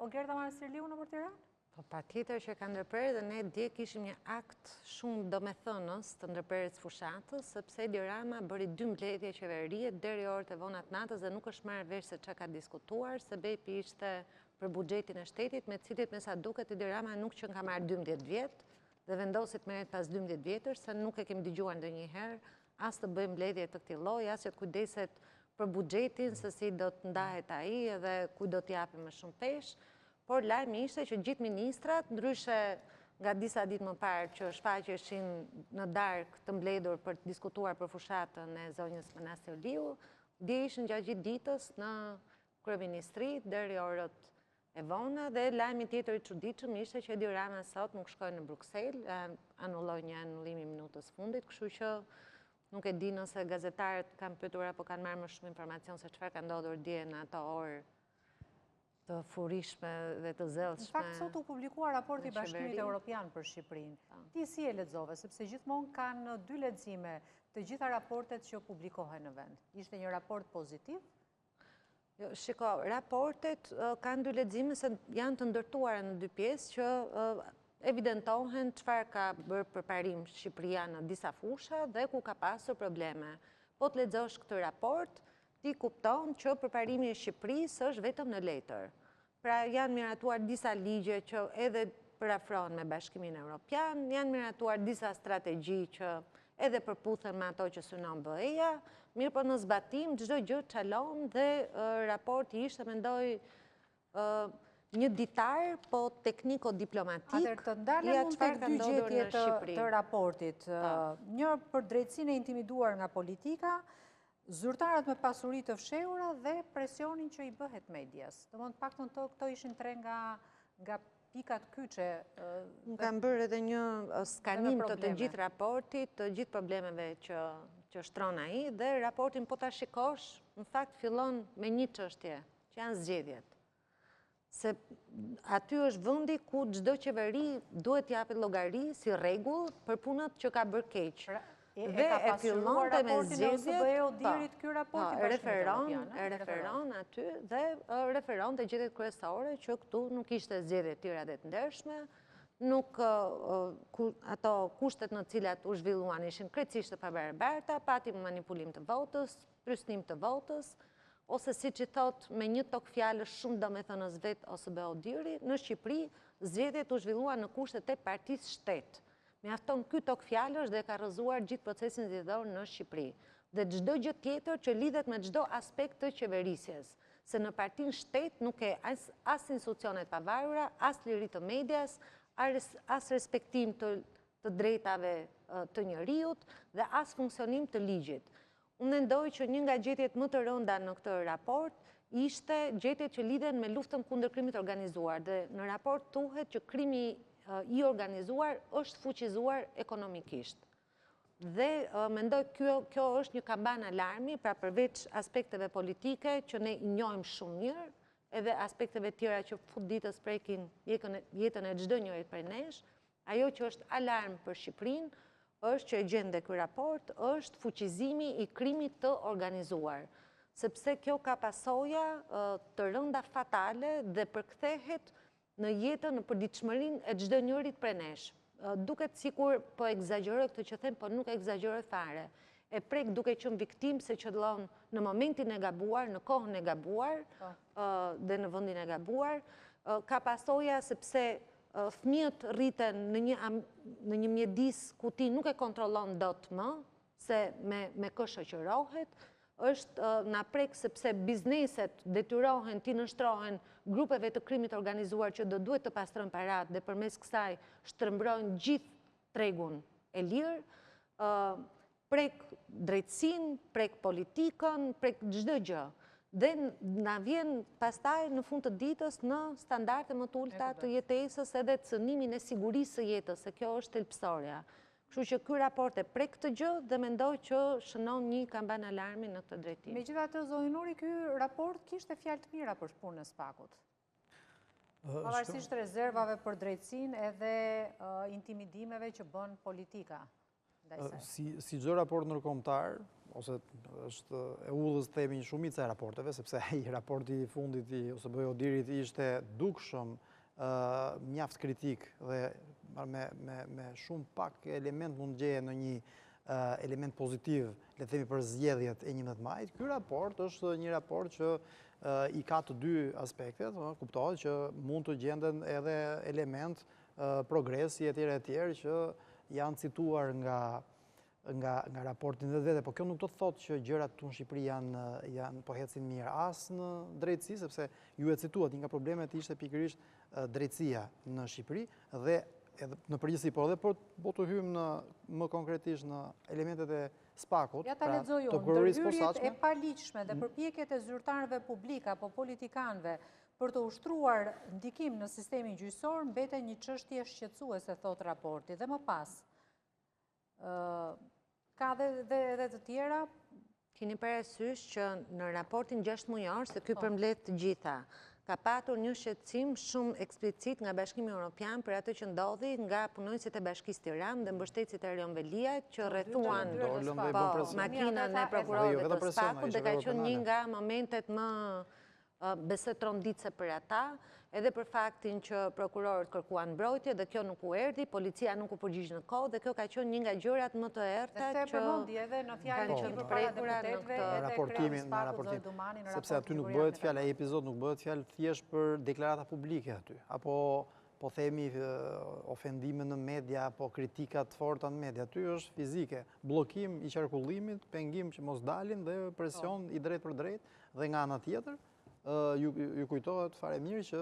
Ogerta Manastirliu nëpër Tiranë? Patjetër që ka ndërprerë dhe ne dje kishim një akt shumë domethënës të ndërprerjes fushatës, sepse Edi Rama bëri 2 mbledhje qeverie deri orët e vona të natës dhe nuk është marrë vesh se çka ka diskutuar, se bepi ishte për buxhetin e shtetit, me cilit me sa duket Edi Rama nuk që ka marrë 12 vjet dhe vendosi të merret pas 12 vjetësh, se nuk e kemi dëgjuar ndonjëherë as të bëjmë mbledhje të këtij lloji, as që të kujdeset për buxhetin, se si do të ndahet ai dhe ku do të japim më shumë peshë. Por lajmi ishte që gjithë ministrat, ndryshe nga disa ditë më parë që shfaqeshin në darkë të mbledhur për të diskutuar për fushatën e zonjës Manastirliu, dje ishin gjatë gjithë ditës në kryeministri deri orët e vona dhe lajmi tjetër i çuditshëm ishte që Edi Rama sot nuk shkoi në Bruksel, anulloi një anullim i minutës fundit, kështu që nuk e di nëse gazetarët kanë pyetur apo kanë marrë më shumë informacion se çfarë ka ndodhur dje në ato orë të furishme dhe të zellshme. Në fakt, sot u publikua raporti i Bashkimit Evropian për Shqipërinë. Ti si e lexove, sepse gjithmonë kanë 2 lexime të gjitha raportet që publikohen në vend. Ishte një raport pozitiv? Jo, shiko, raportet kanë 2 lexime se janë të ndërtuara në 2 pjesë që evidentohen çfarë ka bërë përparim Shqipëria në disa fusha dhe ku ka pasur probleme. Po të lexosh këtë raport, ti kupton që përparimi i Shqipërisë është vetëm në letër. Pra janë miratuar disa ligje që edhe përafrohen me Bashkimin Evropian, janë miratuar disa strategji që edhe përputhen me ato që synon BE-ja, mirë po në zbatim çdo gjë çalon dhe raporti ishte mendoj një ditar, po tekniko-diplomatik. Atëherë të ndalem mund tek 2 gjetje të raportit. Një për drejtësinë e intimiduar nga politika, zyrtarët me pasuri të fshehura dhe presionin që i bëhet medias. Domethënë paktën këto ishin 3 nga pikat kyçe. Kam bërë edhe një skanim të gjithë raportit, të gjithë problemeve që shtron ai dhe raportin po ta shikosh, në fakt fillon me një çështje, që janë zgjedhjet. se aty është vëndi ku çdo qeveri duhet t'japet llogari si rregull për punët që ka bërë keq. Dhe e fillon me zgjedhjet, referon aty dhe referon te gjetjet kryesore që këtu nuk ishte zgjedhje të tjera dhe të ndershme, nuk ato kushtet në cilat u zhvilluan ishin krejtësisht të pabarabarta, pati manipulim të votës, prysnim të votës, ose siç i thot me një tok fjalësh shumë domethënës vet OSBE Odiri, në Shqipëri zgjedhjet u zhvilluan në kushtet e partisë shtet. Mjafton ky tok fjalësh dhe ka rrëzuar gjithë procesin zgjedhor në Shqipëri. Dhe çdo gjë tjetër që lidhet me çdo aspekt të qeverisjes. Se në partinë shtet nuk e as institucionet pavarura, as liri të medias, as respektim të drejtave të njeriut dhe as funksionim të ligjit. Unë mendoj që një nga gjetjet më të rënda në këtë raport ishte gjetjet që lidhen me luftën kundër krimit organizuar. Dhe në raport thuhet që krimi i organizuar është fuqizuar ekonomikisht. Dhe mendoj kjo është një kamban alarmi, pra përveç aspekteve politike që ne i njohim shumë mirë, edhe aspekteve tjera që fut ditës prekin jetën e çdo njërit prej nesh, ajo që është alarm për Shqipërinë është që e gjende ky raport, është fuqizimi i krimit të organizuar. Sepse kjo ka pasoja të rënda fatale dhe përkthehet në jetën, në përditshmërinë e çdo njërit prej nesh. Duket sikur po egzagjeroj këtë që them, po nuk egzagjeroj fare. E prek duke qenë viktim se qëllon në momentin e gabuar, në kohën e gabuar dhe në vendin e gabuar. Ka pasoja sepse fëmijët rriten në një mjedis ku ti nuk e kontrollon dot më, se me kë shoqërohet, është na prek sepse bizneset detyrohen ti nështrohen grupeve të krimit organizuar që do duhet të pastrojnë parat dhe përmes kësaj shtrëmbrojnë gjithë tregun e lirë, prek drejtësinë, prek politikën, prek çdo gjë. Dhe na vjen pastaj në fund të ditës në standarde më të ulta të jetesës edhe të cënimin e sigurisë së jetës, se kjo është thelbësorja. Kështu që ky raport e prek këtë gjë dhe mendoj që shënon një kamban alarmi në këtë drejtim. Megjithatë, zoti Nuri, ky raport kishte fjalë të mira për punën e SPAK-ut. Pavarësisht rezervave për drejtësinë edhe intimidimeve që bën politika. Si çdo raport ndërkombëtar, ose është e udhës themi një shumicë e raporteve, sepse ai raporti i fundit i OSBE Odirit ishte dukshëm mjaft kritik dhe me shumë pak element mund gjeje në një element pozitiv, le të themi për zgjedhjet e 11 majit. Ky raport është një raport që i ka të dy aspektet, kuptohet që mund të gjenden edhe element progresi etj që janë cituar nga raportin dhe vete, po kjo nuk do të thotë që gjërat këtu në Shqipëri janë po ecin mirë as në drejtësi, sepse ju e cituat një nga problemet ishte pikërisht drejtësia në Shqipëri dhe në përgjithësi, po edhe po të hymë më konkretisht në elementet e SPAK-ut, ja ta lexoj unë, ndërhyrjet e paligjshme dhe përpjekjet e zyrtarëve publik apo politikanëve për të ushtruar ndikim në sistemin gjyqësor mbeten një çështje shqetësuese, thot raporti. Dhe më pas, ka dhe të tjera. Keni parasysh që në raportin 6 mujor, se ky përmbledh të gjitha, ka patur një shqetësim shumë eksplicit nga Bashkimi Evropian për atë që ndodhi nga punonjësit e Bashkisë Tiranë dhe mbështetësit e Erion Veliajt që rrethuan makinën e prokurorëve të SPAK-ut dhe ka qenë një nga momentet më besetronditëse për ata, edhe për faktin që prokurorët kërkuan mbrojtje dhe kjo nuk u erdhi, policia nuk u përgjigj në kohë dhe kjo ka qenë një nga gjërat më të errta që përmendi edhe në fjalën që përpara deputetëve edhe raportimin, sepse aty nuk bëhet fjalë, ai epizod nuk bëhet fjalë thjesht për deklarata publike aty, apo po themi ofendime në media, apo kritika të forta në media, aty është fizike, bllokim i qarkullimit, pengim që mos dalin dhe presion i drejt për drejt dhe nga ana tjetër ju kujtohet fare mirë që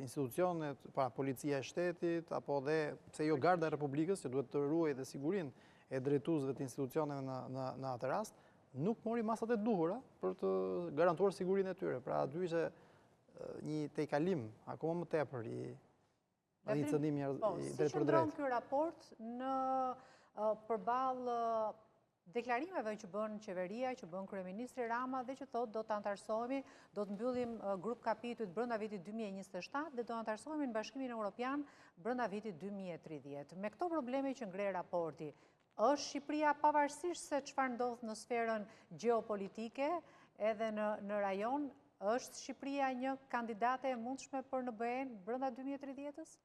institucionet, pra policia e shtetit, apo dhe, pse jo Garda e Republikës, që duhet të ruaj dhe sigurin e drejtuesve të institucioneve në atë rast, nuk mori masat e duhura për të garantuar sigurinë e tyre. Pra aty ishte një tejkalim, akoma më tepër i cënimi i drejt për drejt. Si qëndron ky raport në përballë deklarimeve që bën qeveria, që bën kryeministri Rama dhe që thot do të antarësohemi, do të mbyllim grup kapituit brenda vitit 2027 dhe do antarësohemi në Bashkimin Evropian brenda vitit 2030. Me këto probleme që ngre raporti, është Shqipëria pavarësisht se çfarë ndodh në sferën gjeopolitike edhe në rajon, është Shqipëria një kandidate e mundshme për NBE-n brenda 2030-s?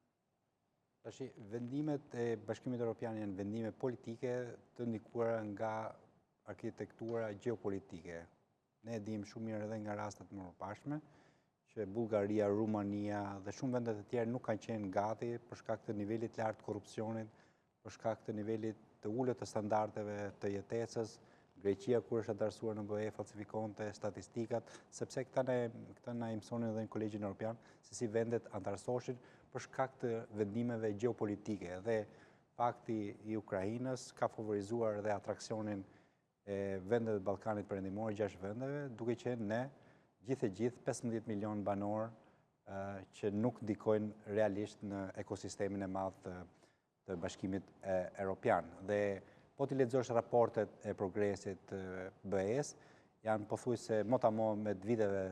Tashi, vendimet e Bashkimit Evropian janë vendime politike të ndikuara nga arkitektura gjeopolitike. Ne dim shumë mirë edhe nga rastet më përpashme që Bullgaria, Rumania dhe shumë vendet e tjerë nuk kanë qenë gati për shkak të nivelit lartë të korrupsionit, për shkak të nivelit të ulët të standardeve të jetesës. Greqia kur është antarësuar në BE falsifikonte statistikat, sepse këta na mësonin edhe në Kolegjin Evropian se si vendet antarësoshin për shkak të vendimeve gjeopolitike. Dhe fakti i Ukrainës ka favorizuar edhe atraksionin e vendet e Ballkanit Perëndimor, 6 vendeve, duke qenë ne gjithë 15 milion banor që nuk ndikojnë realisht në ekosistemin e madh të Bashkimit Evropian. Dhe po t'i lexosh raportet e progresit të BE-s, janë pothuajse motamo me viteve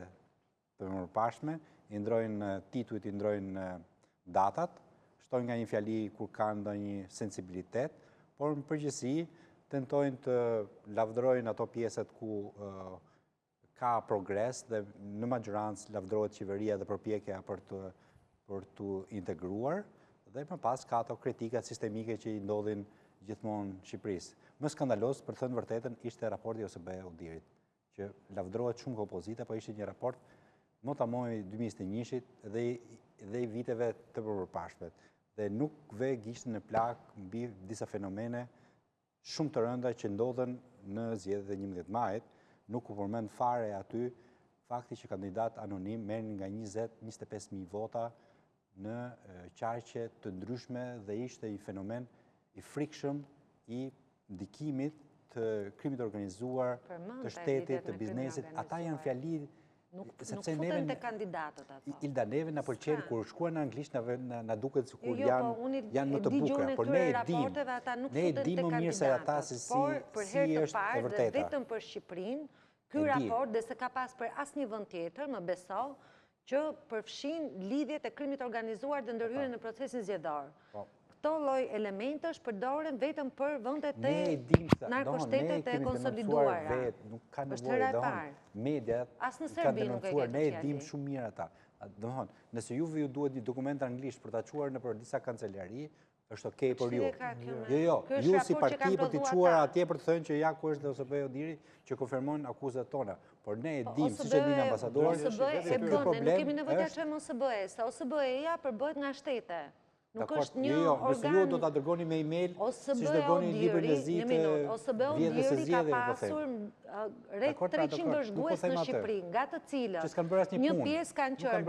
të mëparshme, i ndrojnë titujt, i ndrojnë datat, shtojnë nga një fjali kur kanë ndonjë sensibilitet, por në përgjithësi tentojnë të lavdërojnë ato pjesët ku ka progres dhe në majorancë lavdërohet qeveria dhe përpjekja për të integruar, dhe më pas ka ato kritikat sistemike që i ndodhin gjithmonë Shqipërisë. Më skandalos, për thënë vërtetën, ishte raporti OSBE-Udirit, që lavdërohet shumë nga opozita, po ishte një raport motamoj 2021-shit dhe i viteve të përpashmet. Dhe nuk ve gishtë në plak mbi disa fenomene shumë të rënda që ndodhen në zgjedhjet e 11 majit, nuk u përmend fare aty fakti që kandidat anonim merrin nga 20-25.000 vota në qarqe të ndryshme dhe ishte një fenomen i frikshëm i ndikimit të krimit organizuar, të shtetit, të biznesit. Ata janë fjali. Nuk futen të kandidatët ato. Ilda, neve në pëlqen, kur shkuan në anglisht në duket kur janë më të bukra, por ne e dim më mirë se ata se si është e vërteta. Vetëm për Shqipërinë, ky raport dhe se ka pas për asnjë vend tjetër, më beso, që përfshin lidhjet e krimit organizuar dhe ndërhyrjen në procesin zgjedhor. Këto lloj elementësh përdoren vetëm për vendet e narkoshtetet e konsoliduara. Nuk ka nevojë, mediat kanë denoncuar, ne e dim shumë mirë ata. Nëse juve ju duhet një dokument anglisht për ta çuar nëpër disa kancelari, është okej për ju. Jo, ju si parti për t'i çuar atje për të thënë që ja ku është OSBE-Udiri që konfirmon akuzat tona. Por ne e dim, siç e din ambasadori, se ky problem nuk kemi nevojë ta çojmë OSBE, se OSBE-ja përbëhet nga shtete. Nuk është një organ... Nëse ju do t'a dërgoni me email, si që dërgoni libër lezi të vjedhës e zjedheve, ka pasur rreth 300 dëshgues në Shqipëri, nga të cilët një pjesë kanë qërë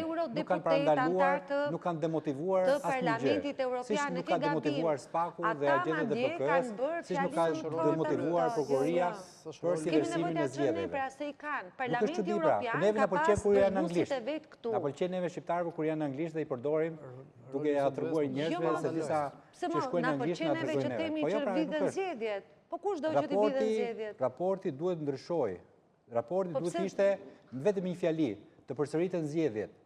eurodeputet antar të Parlamentit Evropian, nuk ka demotivuar Spaku dhe agjendet e BK-s, siç nuk ka demotivuar prokuroria për thirrësimin e zgjedhjeve. Pra se i kanë. Parlamenti Evropian ka pas dëshguesit e vet këtu. Na pëlqen neve shqiptarëve kur janë anglisht dhe i përdorim duke ja treguar njerëzve se disa që shkojnë anglisht na tregojnë neve. Po jo, pra nuk është. Po kush do që t'i vidhen zgjedhjet? Raporti duhet ndryshojë. Raporti duhet ishte vetëm një fjali, të përsëriten zgjedhjet.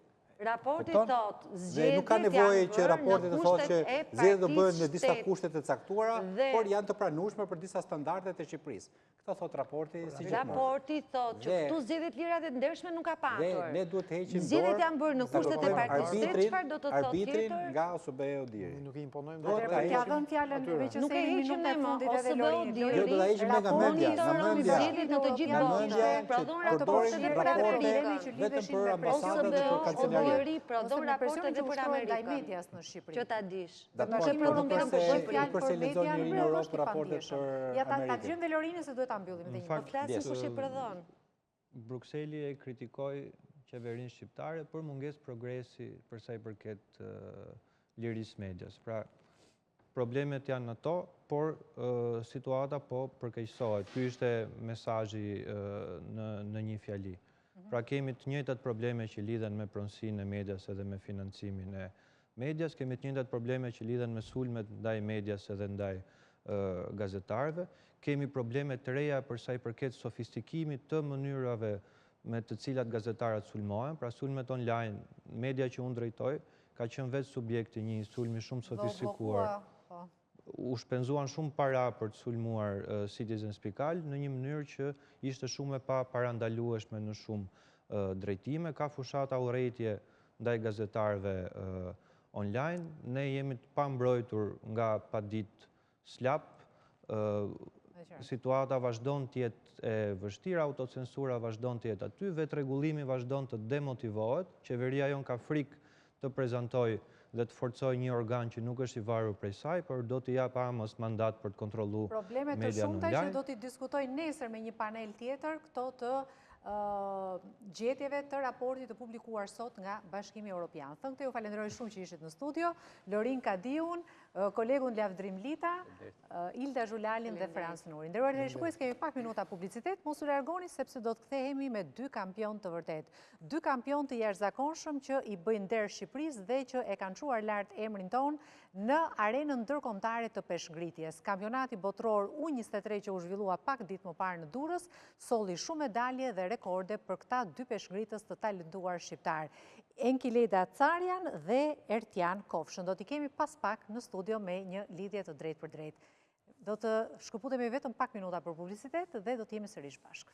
Raporti thot, zgjedhjet nuk ka nevojë që raporti të thotë që zgjedhjet do bëhen në disa kushte të caktuara, por janë të pranueshme për disa standarde të Shqipërisë. Këtë thot raporti si gjithmonë. Raporti thot që këtu zgjedhjet lira dhe ndershme nuk ka patur. Ne duhet të heqim dorë. Zgjedhjet janë bërë në kushtet e partisë, çfarë do të thotë arbitrin nga OSBE-Udiri. Nuk i imponojmë dorë. Ja vën fjalën nuk e heqim ne më OSBE-Udiri. Jo, do ta heqim nga mendja, zgjedhjet në të gjithë botën. Prodhon raporte vetëm për ambasadat dhe për kancelari. Prodhon raporte dhe për Amerikën. Që ta dish. Përse lexon njëri në Europë raportet për Amerikën. Ja ta gjym Velorinën se duhet ta mbyllim edhe një. Po flasim kush i prodhon. Brukseli e kritikoi qeverinë shqiptare për mungesë progresi për sa i përket lirisë medias. Pra, problemet janë ato, por situata po përkeqësohet. Ky ishte mesazhi në një fjali. Pra kemi të njëjtat probleme që lidhen me pronësinë e medias edhe me financimin e medias, kemi të njëjtat probleme që lidhen me sulmet ndaj medias edhe ndaj gazetarëve, kemi probleme të reja për sa i përket sofistikimit të mënyrave me të cilat gazetarët sulmohen, pra sulmet online, media që unë drejtoj, ka qenë vetë subjekti një sulmi shumë sofistikuar. U shpenzuan shumë para për të sulmuar Citizen Spikal në një mënyrë që ishte shumë e pa parandalueshme në shumë drejtime. Ka fushata urrëtie ndaj gazetarëve online. Ne jemi të pambrojtur nga paditë slap. Situata vazhdon të jetë e vështirë, autocensura vazhdon të jetë aty, vetërregullimi vazhdon të demotivohet, qeveria jon ka frikë të prezantoj dhe të forcoj një organ që nuk është i varur prej saj, por do t'i jap AMës mandat për të kontrolluar median online. Problemet të shumta që do t'i diskutoj nesër me një panel tjetër, këto të gjetjeve të raportit të publikuar sot nga Bashkimi Evropian. Thënë ju falenderoj shumë që ishit në studio, Lorin Kadiun, kolegun Lavdrim Lita, Ilda Zhulalin dhe Frans Nuri. Nderuar televizionistë, kemi pak minuta publicitet, mos u largoni sepse do të kthehemi me 2 kampion të vërtet. 2 kampion të jashtëzakonshëm që i bëjnë nder Shqipërisë dhe që e kanë çuar lart emrin ton në arenën ndërkombëtare të peshngritjes. Kampionati botror U23 që u zhvillua pak ditë më parë në Durrës, solli shumë medalje dhe rekorde për këta 2 peshngritës të talentuar shqiptar. Enkileda Carjan dhe Ertjan Kofshën. Do t'i kemi pas pak në studio me një lidhje të drejtë për drejtë. Do të shkëputemi vetëm pak minuta për publicitet dhe do t'jemi sërish bashkë.